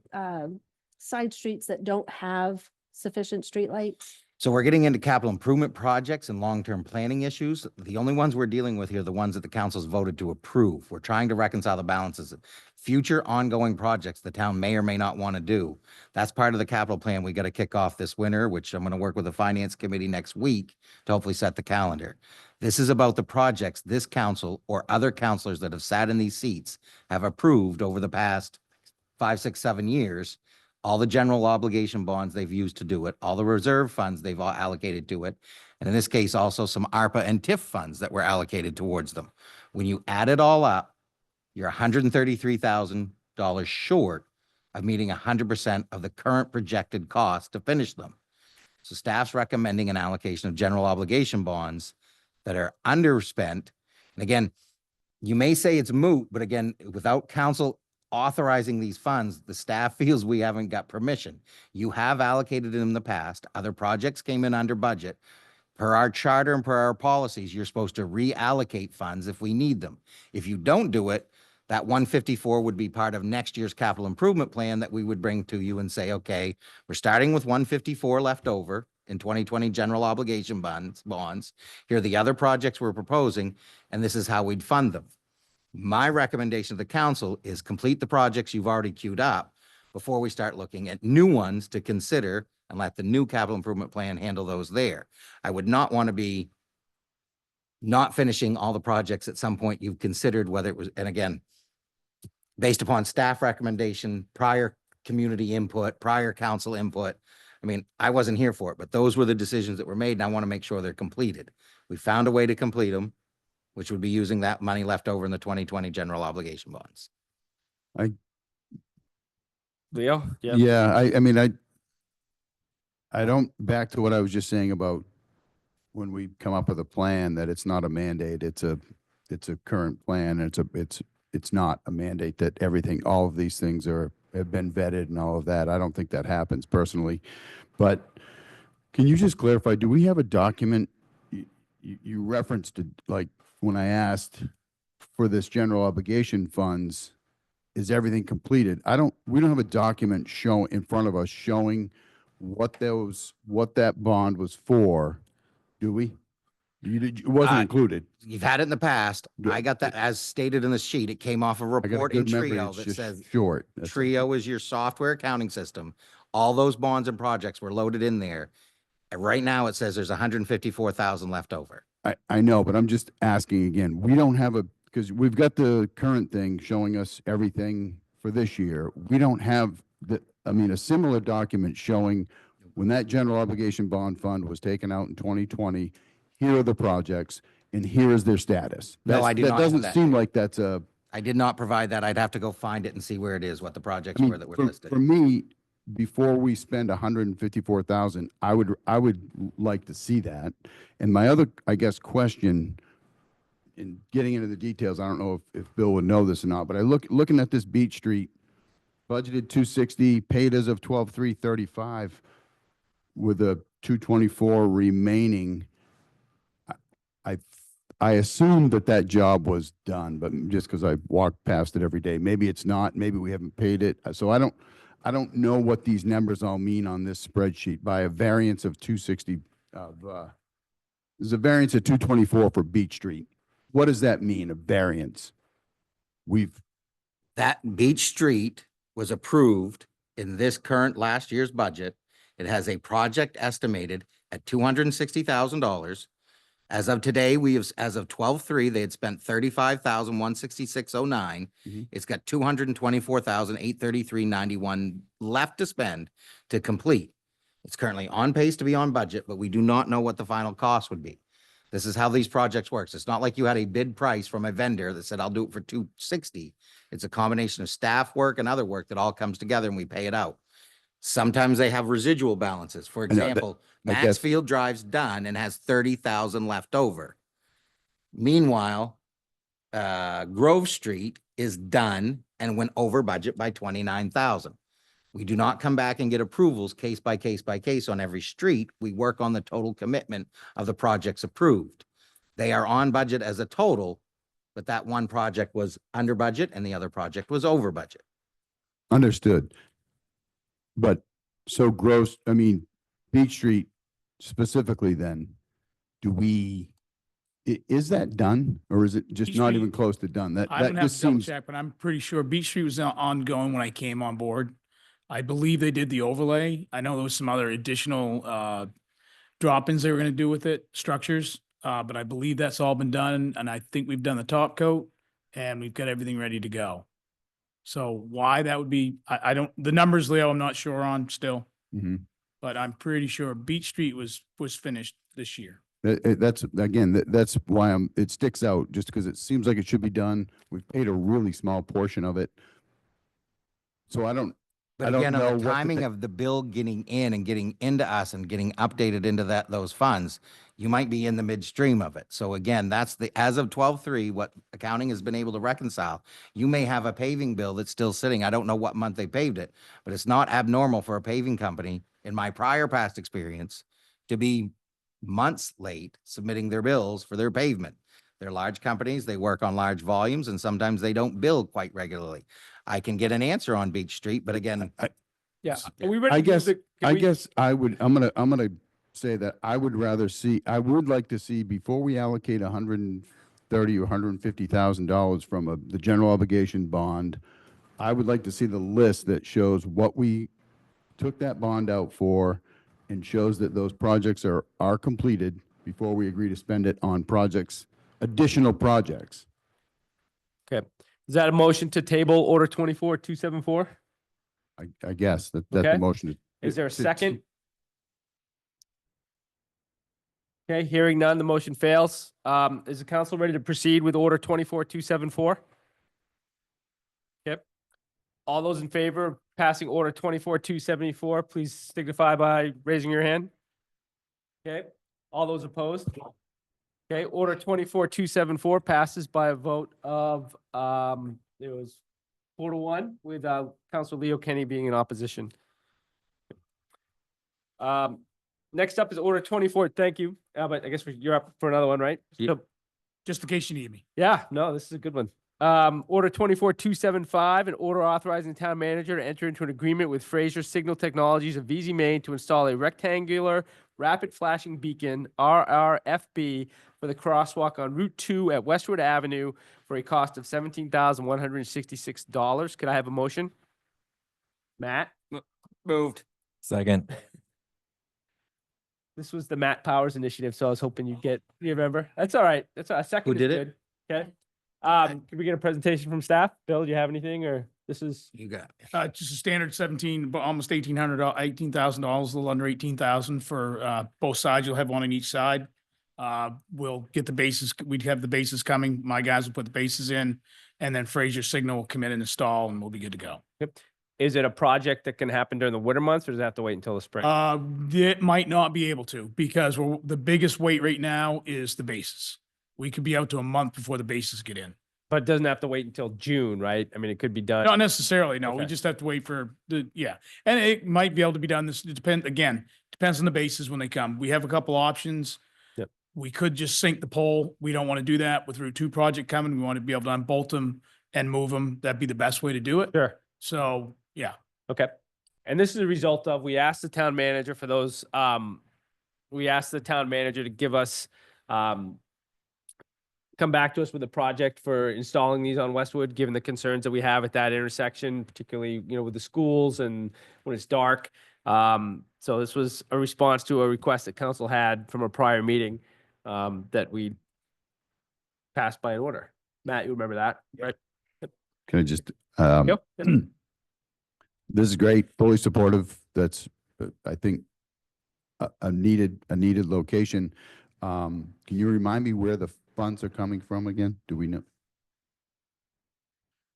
side streets that don't have sufficient street lights? So we're getting into capital improvement projects and long-term planning issues. The only ones we're dealing with here are the ones that the council's voted to approve. We're trying to reconcile the balances of future ongoing projects the town may or may not want to do. That's part of the capital plan we got to kick off this winter, which I'm going to work with the finance committee next week to hopefully set the calendar. This is about the projects this council or other councilors that have sat in these seats have approved over the past 5, 6, 7 years. All the general obligation bonds they've used to do it, all the reserve funds they've all allocated to it. And in this case, also some ARPA and TIF funds that were allocated towards them. When you add it all up, you're $133,000 short of meeting 100% of the current projected cost to finish them. So staff's recommending an allocation of general obligation bonds that are underspent. And again, you may say it's moot, but again, without council authorizing these funds, the staff feels we haven't got permission. You have allocated it in the past. Other projects came in under budget. Per our charter and per our policies, you're supposed to reallocate funds if we need them. If you don't do it, that 154 would be part of next year's capital improvement plan that we would bring to you and say, okay, we're starting with 154 left over in 2020 general obligation bonds. Here are the other projects we're proposing, and this is how we'd fund them. My recommendation to the council is complete the projects you've already queued up before we start looking at new ones to consider and let the new capital improvement plan handle those there. I would not want to be not finishing all the projects at some point you've considered, whether it was, and again, based upon staff recommendation, prior community input, prior council input. I mean, I wasn't here for it, but those were the decisions that were made, and I want to make sure they're completed. We found a way to complete them, which would be using that money left over in the 2020 general obligation bonds. Leo? Yeah, I mean, I don't, back to what I was just saying about when we come up with a plan, that it's not a mandate, it's a current plan, and it's not a mandate that everything, all of these things have been vetted and all of that. I don't think that happens personally. But can you just clarify, do we have a document, you referenced it, like when I asked for this general obligation funds, is everything completed? We don't have a document in front of us showing what that bond was for, do we? It wasn't included. You've had it in the past. Good. I got that as stated in the sheet. It came off a I got a report in good memory, Trio it's that just says short. That's all. Trio is your software accounting system. All those bonds and projects were loaded in there. And right now it says there's 154,000 left over. I know, but I'm just asking again, we don't have because we've got the current thing showing us everything for this year. We don't have a similar document showing when that general obligation bond fund was taken out in 2020, here are the projects and here is their status. No, I do not That have doesn't that. seem like that's a. I did not provide that. I'd have to go find it and see where it is, what the projects I mean, were that were for listed. me, before we spend 154,000, I would like to see that. And my other, I guess, question, in getting into the details, I don't know if Bill would know this or not, but looking at this Beach Street, budgeted 260, paid as of 12/3/35, with a 224 remaining. I assumed that job was done, but just because I walk past it every day, maybe it's not. Maybe we haven't paid it. So I don't know what these numbers all mean on this spreadsheet. By a variance of 260 there's a variance of 224 for Beach Street. What does that mean, a variance? That Beach Street was approved in this current last year's budget. It has a project estimated at $260,000. As of today, as of 12/3, they had spent $35,166.09. Mhm. It's got $224,833.91 left to spend to complete. It's currently on pace to be on budget, but we do not know what the final cost would be. This is how these projects works. It's not like you had a bid price from a vendor that said, I'll do it for 260. It's a combination of staff work and other work that all comes together and we pay it out. Sometimes they have residual balances. For know, that- example, I guess- Maxfield Drive's done and has 30,000 left over. Meanwhile, Grove Street is done and went over budget by 29,000. We do not come back and get approvals case by case by case on every street. We work on the total commitment of the projects approved. They are on budget as a total, but that one project was under budget and the other project was over budget. Understood. But so Beach Street specifically then, is that done or is it just Beach not Street- even close to done? I That don't have just to double seems, check, but I'm pretty sure Beach Street was ongoing when I came on board. I believe they did the overlay. I know there was some other additional drop-ins they were going to do with it, structures. But I believe that's all been done, and I think we've done the top coat and we've got everything ready to go. So why that would be, I don't, the numbers, Leo, I'm not sure on still, Mhm. but I'm pretty sure Beach Street was finished this year. That's, again, that's why it sticks out, just because it seems like it should be done. We've paid a really small portion of it. So But don't again, know on what the to timing think. of the bill getting in and getting into us and getting updated into those funds, you might be in the midstream of it. So again, that's as of 12/3, what accounting has been able to reconcile. You may have a paving bill that's still sitting. I don't know what month they paved it, but it's not abnormal for a paving company, in my past experience, to be months late submitting their bills for their pavement. They're large companies, they work on large volumes, and sometimes they don't bill quite regularly. I can get an answer on Beach Street, but again, Yeah. Are we ready I to do guess, the- can I we- guess I'm gonna say that I would like to see, before we allocate $130,000 or $150,000 from the general obligation bond, I would like to see the list that shows what we took that bond out for and shows that those projects are completed before we agree to spend it on additional projects. Okay. Is that a motion to table order 24-274? I guess that's the Okay. motion. Is there a second? Okay, hearing none, the motion fails. Is the council ready to proceed with order 24-274? Yep. All those in favor of passing order 24-274, please signify by raising your hand. Okay, all those opposed? Okay, order 24-274 passes by a vote of, it was 4-1 with, Council Leo Kenny being in opposition. Next up is order 24. Thank you. But I guess you're up for another one, right? So, Just in case you need me. yeah, no, this is a good one. Order 24-275, an order authorizing the town manager to enter into an agreement with Fraser Signal Technologies of VZ Maine to install a rectangular rapid flashing beacon, RRFB, for the crosswalk on Route 2 at Westwood Avenue for a cost of $17,166. Could I have a motion? Matt? Moved. Second. This was the Matt Powers initiative, so I was hoping you'd get, you remember? That's all right. That's all right. Second Who is did good. it? Okay. Can we get a presentation from staff? Bill, do you have anything, or this is? you got it. Just a standard 17, but almost $18,000, a little under 18,000 for both sides. You'll have one on each side. We'll get the bases. We'd have the bases coming. My guys will put the bases in, and then Fraser Signal will come in and install, and we'll be good to go. Is it a project that can happen during the winter months, or does it have to wait until the spring? It might not be able to, because the biggest wait right now is the bases. We could be out to a month before the bases get in. But it doesn't have to wait until June, right? I mean, it could be done. Not necessarily, no. We Okay. just have to wait for yeah. And it might be able to be done it depends on the bases when they come. We have a couple options. Yep. We could just sink the pole. We don't want to do that with Route 2 project coming. We want to be able to unbolt them and move them. That'd be the best way to do it. Sure. So, yeah. Okay. And this is a result of, we asked the town manager for those, we asked the town manager to give us, come back to us with a project for installing these on Westwood, given the concerns that we have at that intersection, particularly, with the schools and when it's dark. So this was a response to a request that council had from a prior meeting, that we passed by an order. Matt, you remember that, right? Can I just, Yep. this is great, fully supportive. That's, I think, a needed location. Can you remind me where the funds are coming from again? Do we know?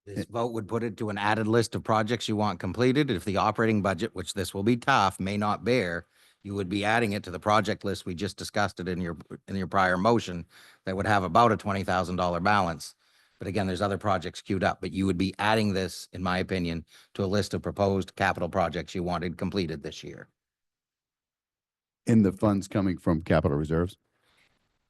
This vote would put it to an added list of projects you want completed. If the operating budget, which this will be tough, may not bear, you would be adding it to the project list. We just discussed it in your prior motion that would have about a $20,000 balance. But again, there's other projects queued up, but you would be adding this, in my opinion, to a list of proposed capital projects you wanted completed this year. In the funds coming from capital reserves?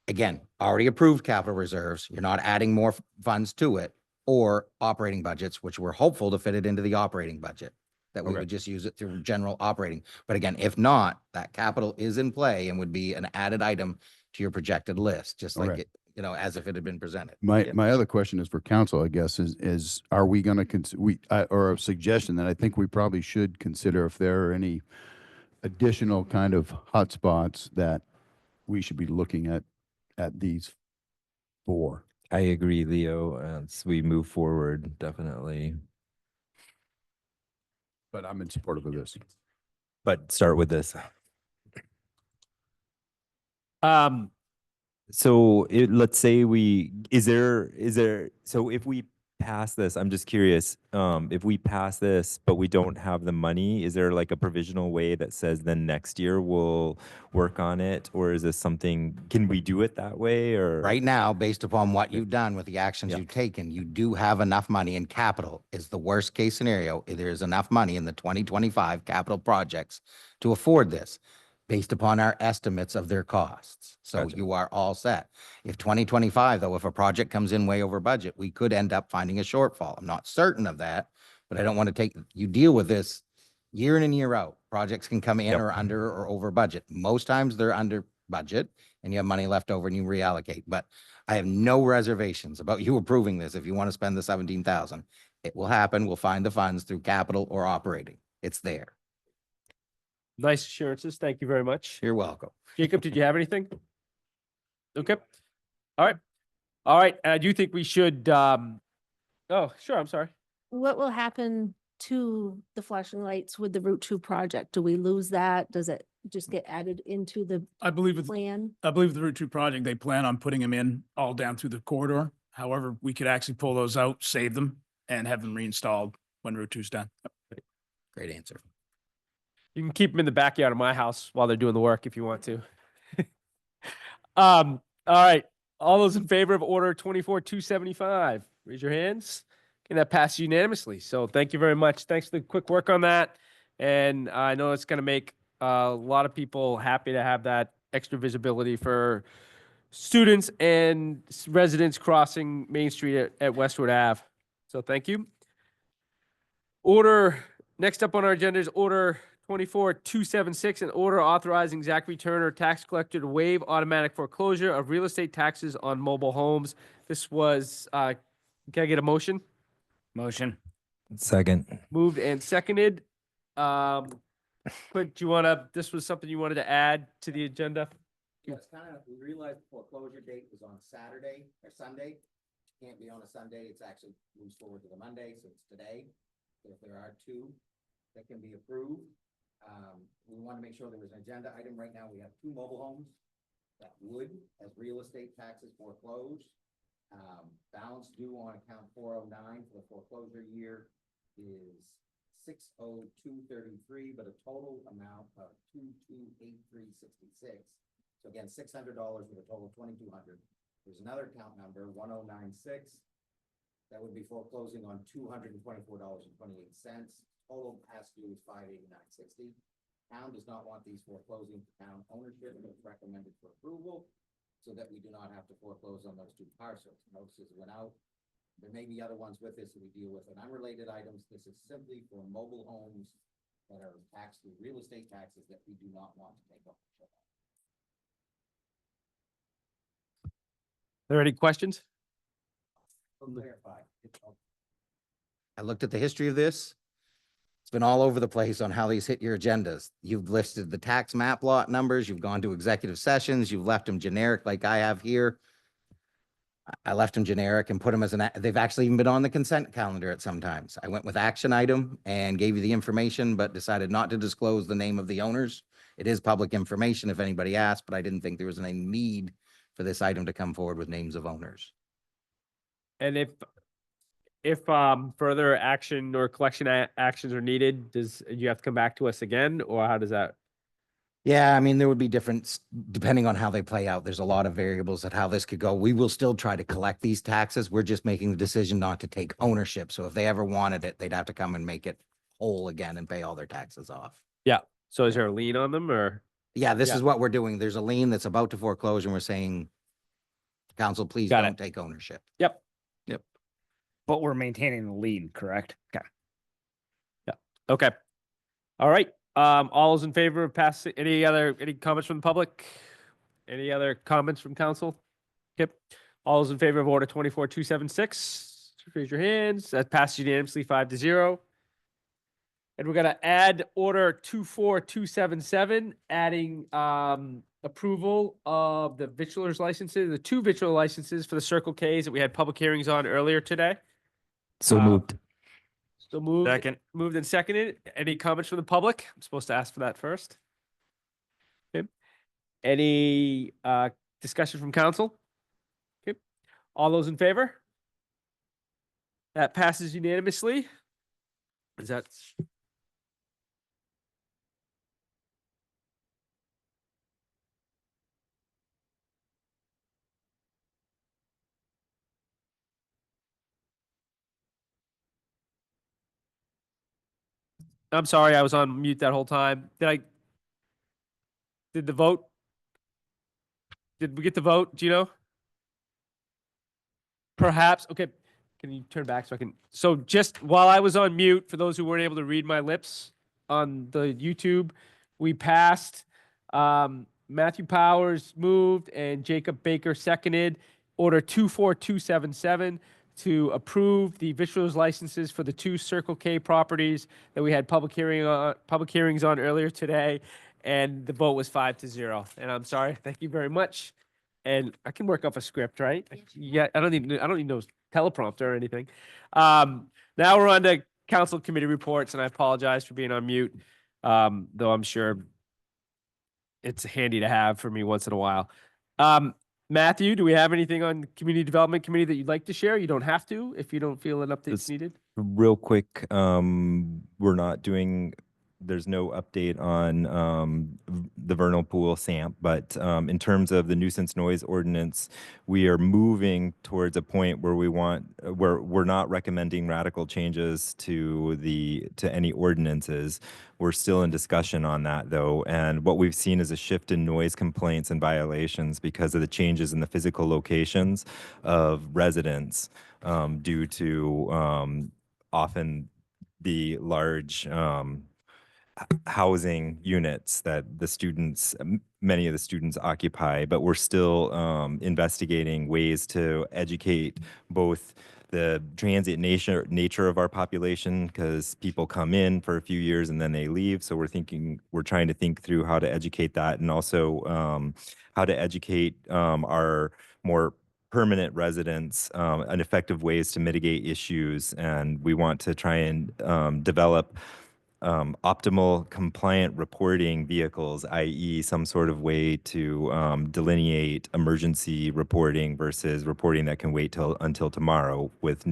Again, already approved capital reserves. You're not adding more funds to it, or operating budgets, which we're hopeful to fit it into the operating budget, that we Okay. would just use it through general operating. But again, if not, that capital is in play and would be an added item to your projected list, just like Okay. it, as if it had been presented. My, Yeah. my other question is for council, I guess, is are we going to, or a suggestion that I think we probably should consider if there are any additional kind of hotspots that we should be looking at these four. I agree, Leo. As we move forward, definitely. But I'm in support of this. But start with this. Um, So let's say so if we pass this, I'm just curious, if we pass this, but we don't have the money, is there like a provisional way that says then next year we'll work on it? Or is this something, can we do it that way or? Right now, based upon what you've done with the actions Yeah. you've taken, you do have enough money in capital is the worst case scenario. There is enough money in the 2025 capital projects to afford this based upon our estimates of their costs. So Gotcha. you are all set. If 2025, though, if a project comes in way over budget, we could end up finding a shortfall. I'm not certain of that, but I don't want to take, you deal with this year in and year out. Projects can come in Yep. or under or over budget. Most times they're under budget and you have money left over and you reallocate. But I have no reservations about you approving this. If you want to spend the 17,000, it will happen. We'll find the funds through capital or operating. It's there. Nice assurances. Thank you very much. You're welcome. Jacob, did you have anything? Okay. All right. All right. And I do think we should, oh, sure. I'm sorry. What will happen to the flashing lights with the Route 2 project? Do we lose that? Does it just get added into the I believe with, plan? I believe the Route 2 project, they plan on putting them in all down through the corridor. However, we could actually pull those out, save them, and have them reinstalled when Route 2's done. Great answer. You can keep them in the backyard of my house while they're doing the work if you want to. All right. All those in favor of order 24-275, raise your hands. And that passes unanimously. So thank you very much. Thanks for the quick work on that. And I know it's going to make a lot of people happy to have that extra visibility for students and residents crossing Main Street at Westwood Ave. So thank you. Order, next up on our agenda is order 24-276, an order authorizing Zachary Turner, tax collector, to waive automatic foreclosure of real estate taxes on mobile homes. This was, can I get a motion? Motion. Second. Moved and seconded. Quick, do you want to, this was something you wanted to add to the agenda? Yes, kind of, we realized the foreclosure date was on Saturday or Sunday. Can't be on a Sunday. It's actually moves forward to the Monday, so it's today. So if there are two that can be approved, we want to make sure there was an agenda item. Right now, we have 2 mobile homes that would, as real estate taxes foreclosed. Balance due on account 409 for the foreclosure year is 60233, but a total amount of 228366. So again, $600 with a total of 2,200. There's another account number 1096 that would be foreclosing on $224.28. Total past due is $589.60. Town does not want these foreclosing to town ownership, but it's recommended for approval so that we do not have to foreclose on those 2 parcels. Notices went out. There may be other ones with this that we deal with, and unrelated items. This is simply for mobile homes that are taxed through real estate taxes that we do not want to take ownership of. Are there any questions? Clarify. I looked at the history of this. It's been all over the place on how these hit your agendas. You've listed the tax map lot numbers. You've gone to executive sessions. You've left them generic like I have here. I left them generic and put them as they've actually even been on the consent calendar at some times. I went with action item and gave you the information, but decided not to disclose the name of the owners. It is public information if anybody asked, but I didn't think there was any need for this item to come forward with names of owners. And if further action or collection actions are needed, does you have to come back to us again, or how does that? Yeah, I mean, there would be different, depending on how they play out. There's a lot of variables at how this could go. We will still try to collect these taxes. We're just making the decision not to take ownership. So if they ever wanted it, they'd have to come and make it whole again and pay all their taxes off. Yeah. So is there a lien on them, or? Yeah, this Yeah. is what we're doing. There's a lien that's about to foreclose and we're saying, council, please Got don't it. take ownership. Yep. But we're maintaining the lead, correct? Okay. Okay. All right. All those in favor of passing, any comments from the public? Any other comments from council? Yep. All those in favor of order 24-276, raise your hands. That passes unanimously 5-0. And we're gonna add order 24-277, adding approval of the vitulers licenses, the 2 vitrular licenses for the Circle Ks that we had public hearings on earlier today. So moved. So moved. Second. Moved and seconded. Any comments from the public? I'm supposed to ask for that first. Okay. Any discussion from council? Okay. All those in favor? That passes unanimously. Is that? I'm sorry, I was on mute that whole time. Did the vote? Did we get the vote? Do you know? Perhaps. Okay. Can you turn back so I can? So just while I was on mute, for those who weren't able to read my lips on the YouTube, we passed. Matthew Powers moved and Jacob Baker seconded. Order 24277 to approve the visuals licenses for the 2 Circle K properties that we had public hearings on earlier today, and the vote was 5-0. And I'm sorry. Thank you very much. And I can work off a script, right? Yeah, I don't need no teleprompter or anything. Now we're on to council committee reports, and I apologize for being on mute. Though I'm sure it's handy to have for me once in a while. Matthew, do we have anything on the community development committee that you'd like to share? You don't have to if you don't feel an update's It's- needed. Real quick, we're not doing, there's no update on the vernal pool SAMP, but in terms of the nuisance noise ordinance, we are moving towards a point where where we're not recommending radical changes to any ordinances. We're still in discussion on that though, and what we've seen is a shift in noise complaints and violations because of the changes in the physical locations of residents due to often the large housing units that many of the students occupy, but we're still investigating ways to educate both the transient nature of our population, because people come in for a few years and then they leave. So we're trying to think through how to educate that, and also how to educate our more permanent residents and effective ways to mitigate issues. And we want to try and develop optimal compliant reporting vehicles, i.e. some sort of way to delineate emergency reporting versus reporting that can wait until tomorrow with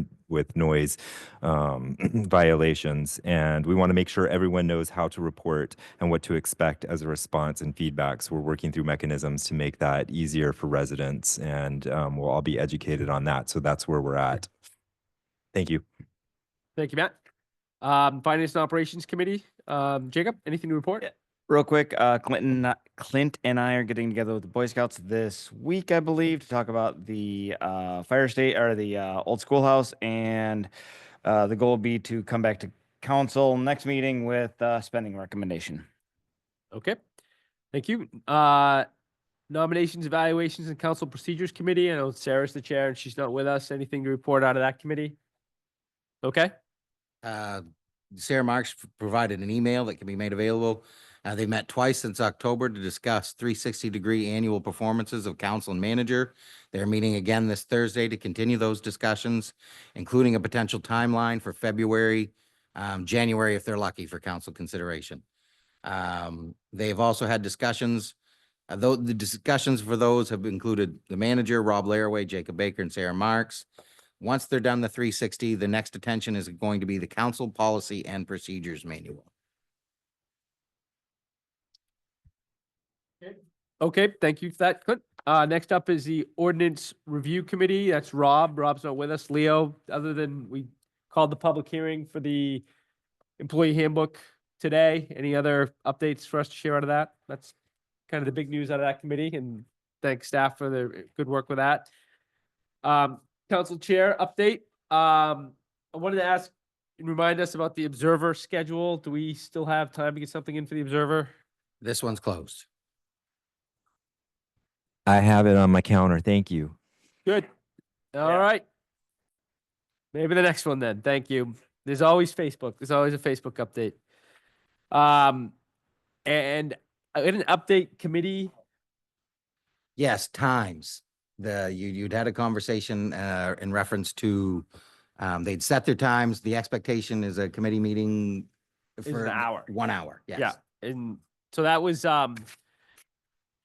noise violations. And we want to make sure everyone knows how to report and what to expect as a response and feedback. So we're working through mechanisms to make that easier for residents, and we'll all be educated on that. So that's where we're at. Thank you. Thank you, Matt. Finance and Operations Committee. Jacob, anything to report? Yeah. Real quick, Clint and I are getting together with the Boy Scouts this week, I believe, to talk about the fire state or the old schoolhouse, and the goal will be to come back to council next meeting with spending recommendation. Okay. Thank you. Nominations, evaluations, and council procedures committee. I know Sarah's the chair and she's not with us. Anything to report out of that committee? Okay. Sarah Marks provided an email that can be made available. They met twice since October to discuss 360-degree annual performances of council and manager. They're meeting again this Thursday to continue those discussions, including a potential timeline for February, January, if they're lucky, for council consideration. They've also had discussions. Though the discussions for those have included the manager, Rob Laraway, Jacob Baker, and Sarah Marks. Once they're done the 360, the next attention is going to be the council policy and procedures manual. Okay, thank you for that, Clint. Next up is the ordinance review committee. That's Rob. Rob's not with us. Leo, other than we called the public hearing for the employee handbook today. Any other updates for us to share out of that? That's kind of the big news out of that committee, and thanks staff for their good work with that. Council chair update. I wanted to ask and remind us about the Observer schedule. Do we still have time to get something in for the Observer? This one's closed. I have it on my counter. Thank you. Good. All right. Maybe the next one then. Thank you. There's always Facebook. There's always a Facebook update. And an update committee. Yes, times. You'd had a conversation in reference to they'd set their times. The expectation is a committee meeting for an hour. 1 hour. Yes. Yeah. And so that was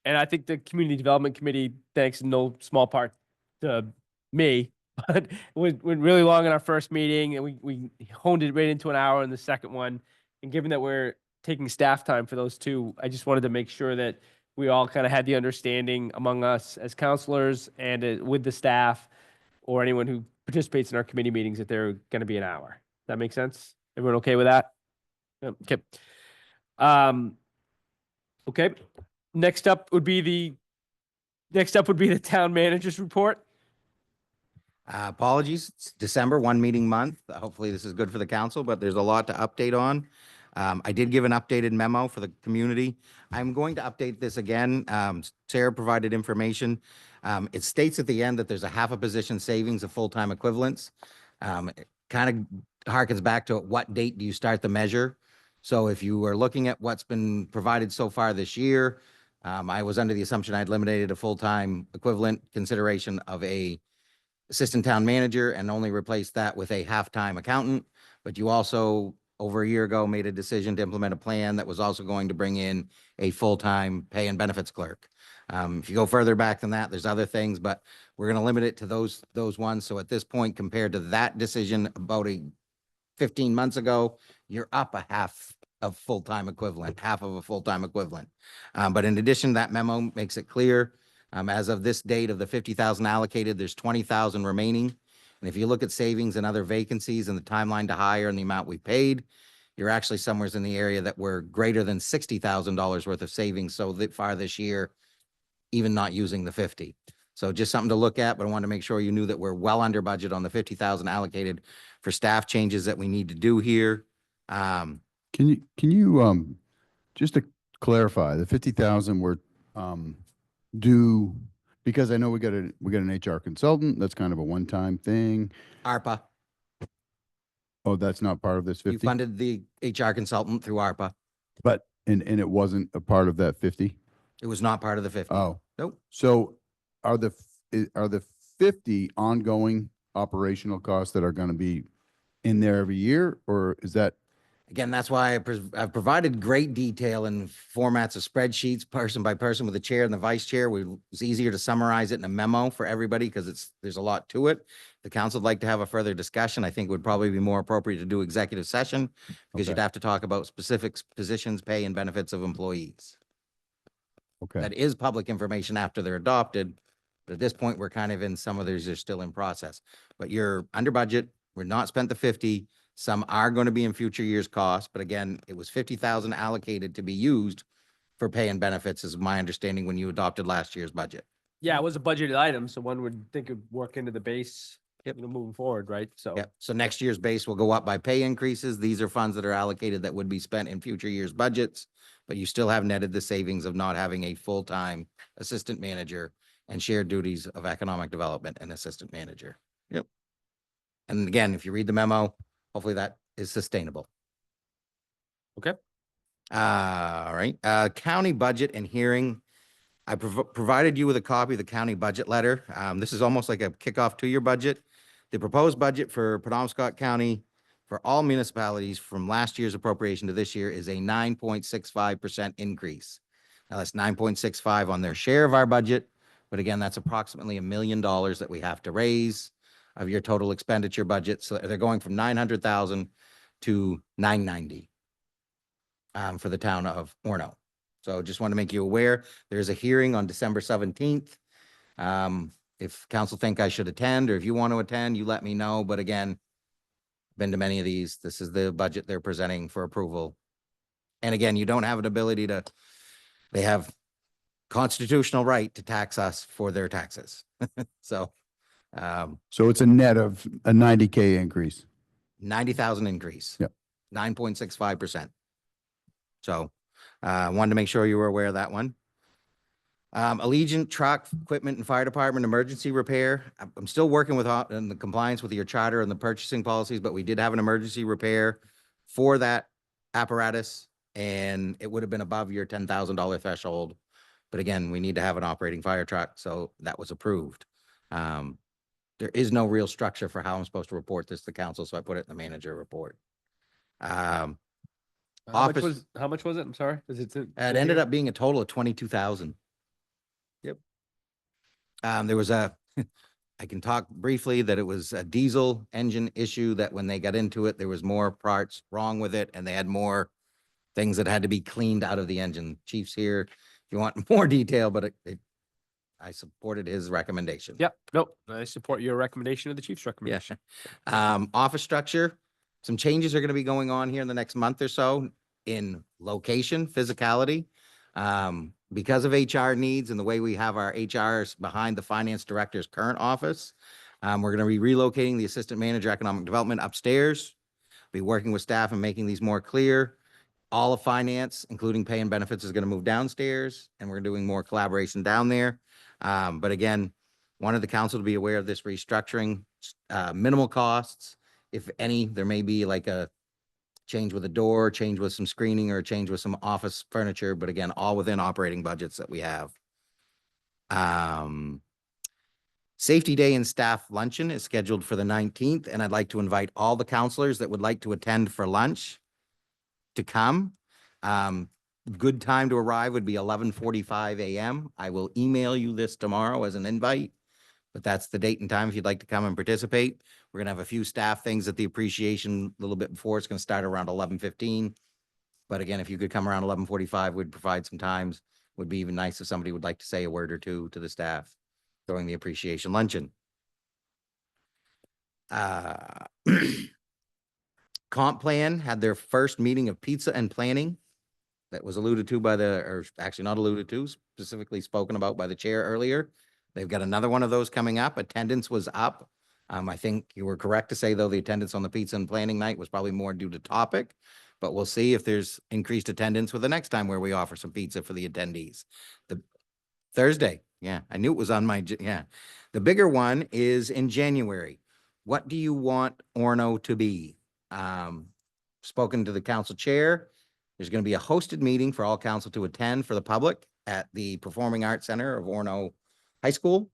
and I think the community development committee, thanks in no small part to me, but it went really long in our first meeting, and we honed it right into an hour in the second one. And given that we're taking staff time for those two, I just wanted to make sure that we all kind of had the understanding among us as counselors and with the staff or anyone who participates in our committee meetings that they're going to be an hour. Does that make sense? Everyone okay with that? Yep, okay. Okay. Next up would be the town manager's report. Apologies, it's December, one meeting month. Hopefully this is good for the council, but there's a lot to update on. I did give an updated memo for the community. I'm going to update this again. Sarah provided information. It states at the end that there's a half a position savings of full-time equivalents. It kind of harkens back to what date do you start the measure? So if you were looking at what's been provided so far this year, I was under the assumption I'd eliminated a full-time equivalent consideration of a assistant town manager and only replaced that with a half-time accountant. But you also, over a year ago, made a decision to implement a plan that was also going to bring in a full-time pay and benefits clerk. If you go further back than that, there's other things, but we're going to limit it to those ones. So at this point, compared to that decision about 15 months ago, you're up a half of full-time equivalent, half of a full-time equivalent. But in addition, that memo makes it clear, as of this date of the 50,000 allocated, there's 20,000 remaining. And if you look at savings and other vacancies and the timeline to hire and the amount we paid, you're actually somewhere in the area that we're greater than $60,000 worth of savings so far this year, even not using the 50. So just something to look at, but I want to make sure you knew that we're well under budget on the 50,000 allocated for staff changes that we need to do here. Can you, just to clarify, the 50,000 were, due, because I know we got an HR consultant, that's kind of a one-time thing. ARPA, Oh, that's not part of this you 50? funded the HR consultant through ARPA. But, and it wasn't a part of that 50? It was not part of the 50. Oh, Nope. so are the 50 ongoing operational costs that are going to be in there every year, or is that? Again, that's why I've provided great detail in formats of spreadsheets, person by person with the chair and the vice chair. It's easier to summarize it in a memo for everybody because there's a lot to it. If the council would like to have a further discussion, I think it would probably be more appropriate to do executive session because you'd Okay. have to talk about specific positions, pay and benefits of employees. Okay, That is public information after they're adopted. But at this point, we're kind of in, some of these are still in process. But you're under budget. We're not spent the 50. Some are going to be in future years' costs, but again, it was 50,000 allocated to be used for pay and benefits, is my understanding when you adopted last year's budget. Yeah, it was a budgeted item, so one would think it would work into the base, moving forward, right? So. Yep. So next year's base will go up by pay increases. These are funds that are allocated that would be spent in future years' budgets, but you still have netted the savings of not having a full-time assistant manager and shared duties of economic development and assistant manager. Yep. And again, if you read the memo, hopefully that is sustainable. Okay. All right. County budget and hearing. I provided you with a copy of the county budget letter. This is almost like a kickoff to your budget. The proposed budget for Penobscot County for all municipalities from last year's appropriation to this year is a 9.65% increase. Now that's 9.65 on their share of our budget. But again, that's approximately $1 million that we have to raise of your total expenditure budget. So they're going from 900,000 to 990 for the town of Orono. So just want to make you aware, there's a hearing on December 17th. If council think I should attend, or if you want to attend, you let me know. But again, been to many of these. This is the budget they're presenting for approval. And again, you don't have an ability to, they have constitutional right to tax us for their taxes. So so it's a net of a 90K increase. 90,000 increase. Yep. 9.65%. So wanted to make sure you were aware of that one. Allegiant truck, equipment and fire department emergency repair. I'm still working with in the compliance with your charter and the purchasing policies, but we did have an emergency repair for that apparatus and it would have been above your $10,000 threshold. But again, we need to have an operating fire truck. So that was approved. There is no real structure for how I'm supposed to report this to council. So I put it in the manager report. How Office- much was it? I'm sorry. Is it? It ended up being a total of 22,000. Yep. There was a, I can talk briefly that it was a diesel engine issue, that when they got into it, there was more parts wrong with it and they had more things that had to be cleaned out of the engine. Chief's here if you want more detail, but I supported his recommendation. Yep. Nope. I support your recommendation of the chief's recommendation. Office structure, some changes are gonna be going on here in the next month or so in location, physicality. Because of HR needs and the way we have our HRs behind the finance director's current office, we're gonna be relocating the assistant manager economic development upstairs, be working with staff and making these more clear. All of finance, including pay and benefits, is gonna move downstairs, and we're doing more collaboration down there. But again, wanted the council to be aware of this restructuring, minimal costs. If any, there may be like a change with a door, change with some screening, or a change with some office furniture, but again, all within operating budgets that we have. Safety Day and Staff Luncheon is scheduled for the 19th, and I'd like to invite all the counselors that would like to attend for lunch to come. Good time to arrive would be 11:45 a.m. I will email you this tomorrow as an invite, but that's the date and time if you'd like to come and participate. We're gonna have a few staff things at the appreciation a little bit before. It's gonna start around 11:15. But again, if you could come around 11:45, we'd provide some times. Would be even nice if somebody would like to say a word or two to the staff during the appreciation luncheon. Comp Plan had their first meeting of pizza and planning. That was alluded to by or actually not alluded to, specifically spoken about by the chair earlier. They've got another one of those coming up. Attendance was up. I think you were correct to say, though, the attendance on the pizza and planning night was probably more due to topic, but we'll see if there's increased attendance with the next time where we offer some pizza for the attendees. The Thursday, yeah, I knew it was on my, yeah. The bigger one is in January. What do you want Orono to be? Spoken to the council chair. There's going to be a hosted meeting for all council to attend for the public at the Performing Arts Center of Orono High School.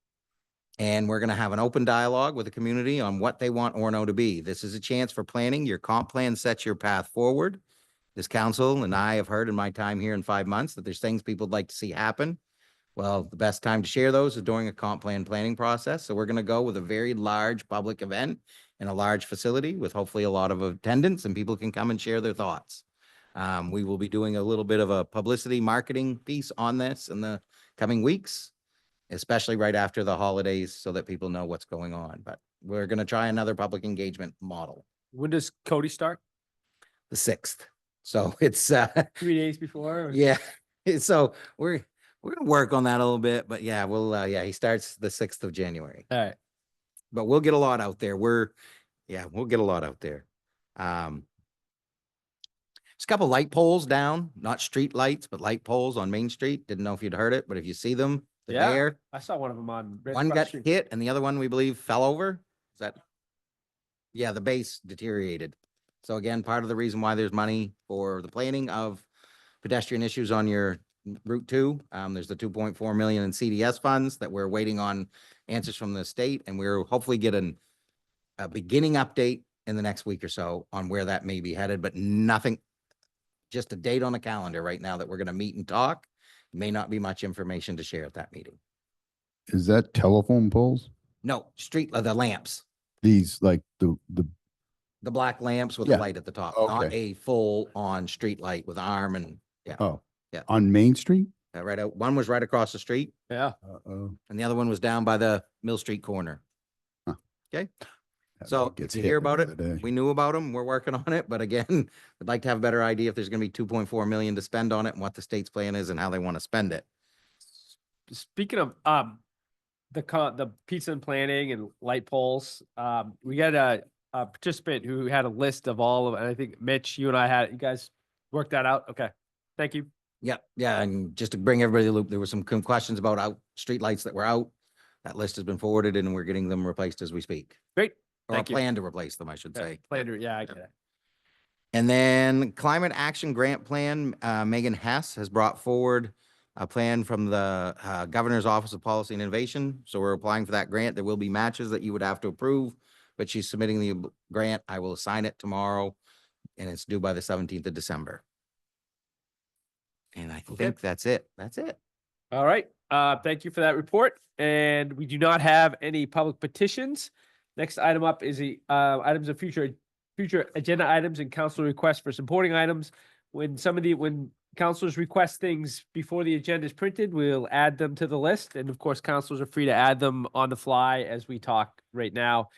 And we're going to have an open dialogue with the community on what they want Orono to be. This is a chance for planning. Your comp plan sets your path forward. This council and I have heard in my time here in 5 months that there's things people would like to see happen. Well, the best time to share those is during a comp plan planning process. So we're going to go with a very large public event in a large facility with hopefully a lot of attendance, and people can come and share their thoughts. We will be doing a little bit of a publicity marketing piece on this in the coming weeks, especially right after the holidays, so that people know what's going on. But we're going to try another public engagement model. When does Cody start? The 6th. So it's 3 days before? yeah. So we're going to work on that a little bit, but yeah, we'll he starts the 6th of January. All right. But we'll get a lot out there. We'll get a lot out there. There's a couple light poles down, not street lights, but light poles on Main Street. Didn't know if you'd heard it, but if you see them, they're Yeah. there. I saw one of them on. right One across got the street. hit and the other one, we believe, fell over. Is that? Yeah, the base deteriorated. So again, part of the reason why there's money for the planning of pedestrian issues on your Route 2. There's the 2.4 million in CDS funds that we're waiting on answers from the state, and we're hopefully getting a beginning update in the next week or so on where that may be headed, but nothing, just a date on a calendar right now that we're going to meet and talk. May not be much information to share at that meeting. Is that telephone poles? No, the lamps, These like the the black lamps with Yeah. the light at the top, not Okay. a full on street light with arm and oh Yeah. on Main Street? right out. One was right across the street Yeah. Uh-oh. and the other one was down by the Mill Street corner. Huh. Okay. That So thing gets if you hit hear about every it, other day. we knew about them. We're working on it. But again, we'd like to have a better idea if there's going to be 2.4 million to spend on it and what the state's plan is and how they want to spend it. Speaking of the pizza and planning and light poles, we got a participant who had a list of all of, and I think Mitch, you and I you guys worked that out. Okay, thank you. Yeah, yeah, and just to bring everybody to the loop, there were some questions about street lights that were out. That list has been forwarded and we're getting them replaced as we speak. Great, Or a thank you. plan to replace them, I should Yeah, say. plan to- yeah, I get it. And then Climate Action Grant Plan, Megan Hess has brought forward a plan from the Governor's Office of Policy and Innovation. So we're applying for that grant. There will be matches that you would have to approve, but she's submitting the grant. I will sign it tomorrow and it's due by the 17th of December. And I think that's it. That's it. All right, thank you for that report. And we do not have any public petitions. Next item up is the items of future agenda items and council requests for supporting items. When councilors request things before the agenda is printed, we'll add them to the list. And of course, councilors are free to add them on the fly as we talk right now.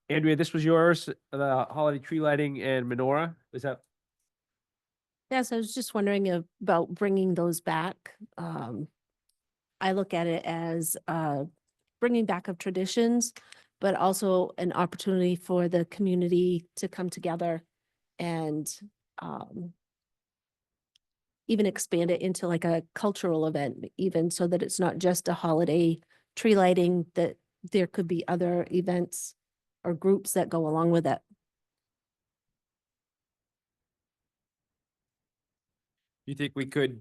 Andrea, this was yours, the holiday tree lighting and menorah. Is that? Yes, I was just wondering about bringing those back. I look at it as bringing back of traditions, but also an opportunity for the community to come together and even expand it into like a cultural event, even so that it's not just a holiday tree lighting, that there could be other events or groups that go along with it. You think we could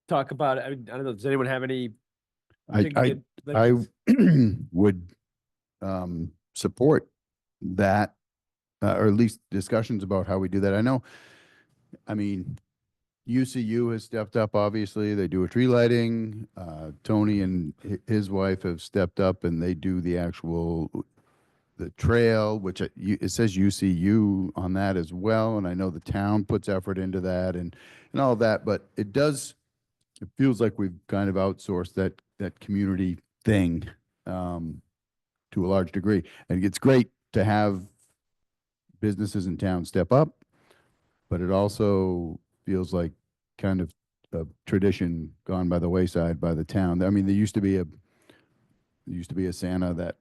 talk about it? I mean, I don't know, does anyone have any? I particular- I would support that, or at least discussions about how we do that. I mean, UCU has stepped up, obviously. They do a tree lighting. Tony and his wife have stepped up and they do the trail, which it says UCU on that as well. And I know the town puts effort into that and all of that, but it feels like we've kind of outsourced that community thing to a large degree. And it's great to have businesses in town step up, but it also feels like kind of a tradition gone by the wayside by the town. I mean, there used to be a Santa that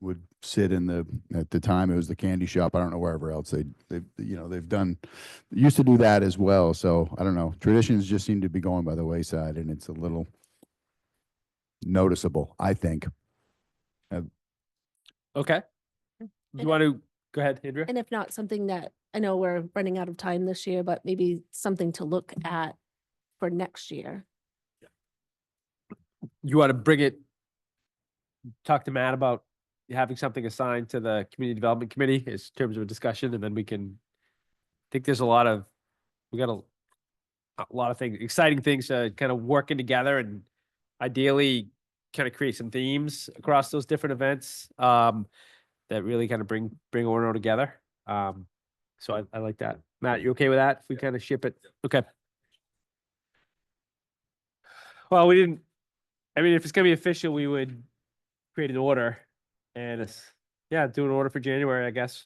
would sit at the time it was the candy shop. I don't know wherever else they've done, used to do that as well. So I don't know. Traditions just seem to be going by the wayside and it's a little noticeable, I think. Okay. You want to go ahead, Andrea? And if not, something that, I know we're running out of time this year, but maybe something to look at for next year. You want to bring it, talk to Matt about having something assigned to the community development committee in terms of a discussion, and then we can, I think there's we got a lot of things, exciting things, kind of working together and ideally kind of create some themes across those different events, that really kind of bring Orono together. So I like that. Matt, you okay with that? If we kind of ship it? Okay. Well, we didn't, I mean, if it's gonna be official, we would create an order and do an order for January, I guess.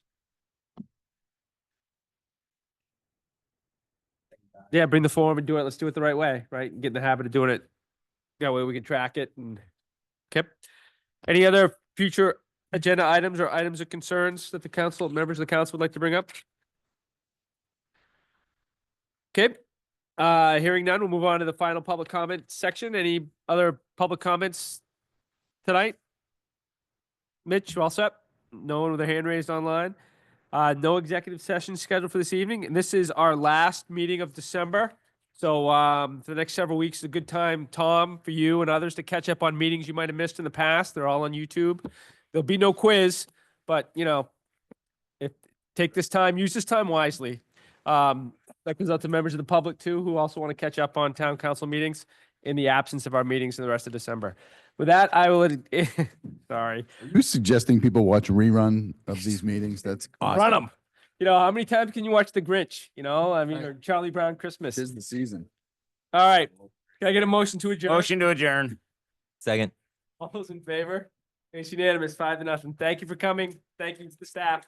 Yeah, bring the form and do it. Let's do it the right way, right? Get in the habit of doing it. That way we can track it and, okay. Any other future agenda items or items of concerns that members of the council would like to bring up? Okay, hearing none, we'll move on to the final public comment section. Any other public comments tonight? Mitch, you all set? No one with their hand raised online? No executive session scheduled for this evening, and this is our last meeting of December. So for the next several weeks is a good time, Tom, for you and others to catch up on meetings you might have missed in the past. They're all on YouTube. There'll be no quiz, but use this time wisely. That goes out to members of the public too, who also want to catch up on town council meetings in the absence of our meetings in the rest of December. With that, I will, sorry. Are you suggesting people watch a rerun of these meetings? That's awesome. Run them. How many times can you watch The Grinch? I mean, or Charlie Brown Christmas. Tis the season. All right. Can I get a motion to adjourn? Motion to adjourn. Second. All those in favor? It's unanimous, 5-0. Thank you for coming. Thank you to the staff.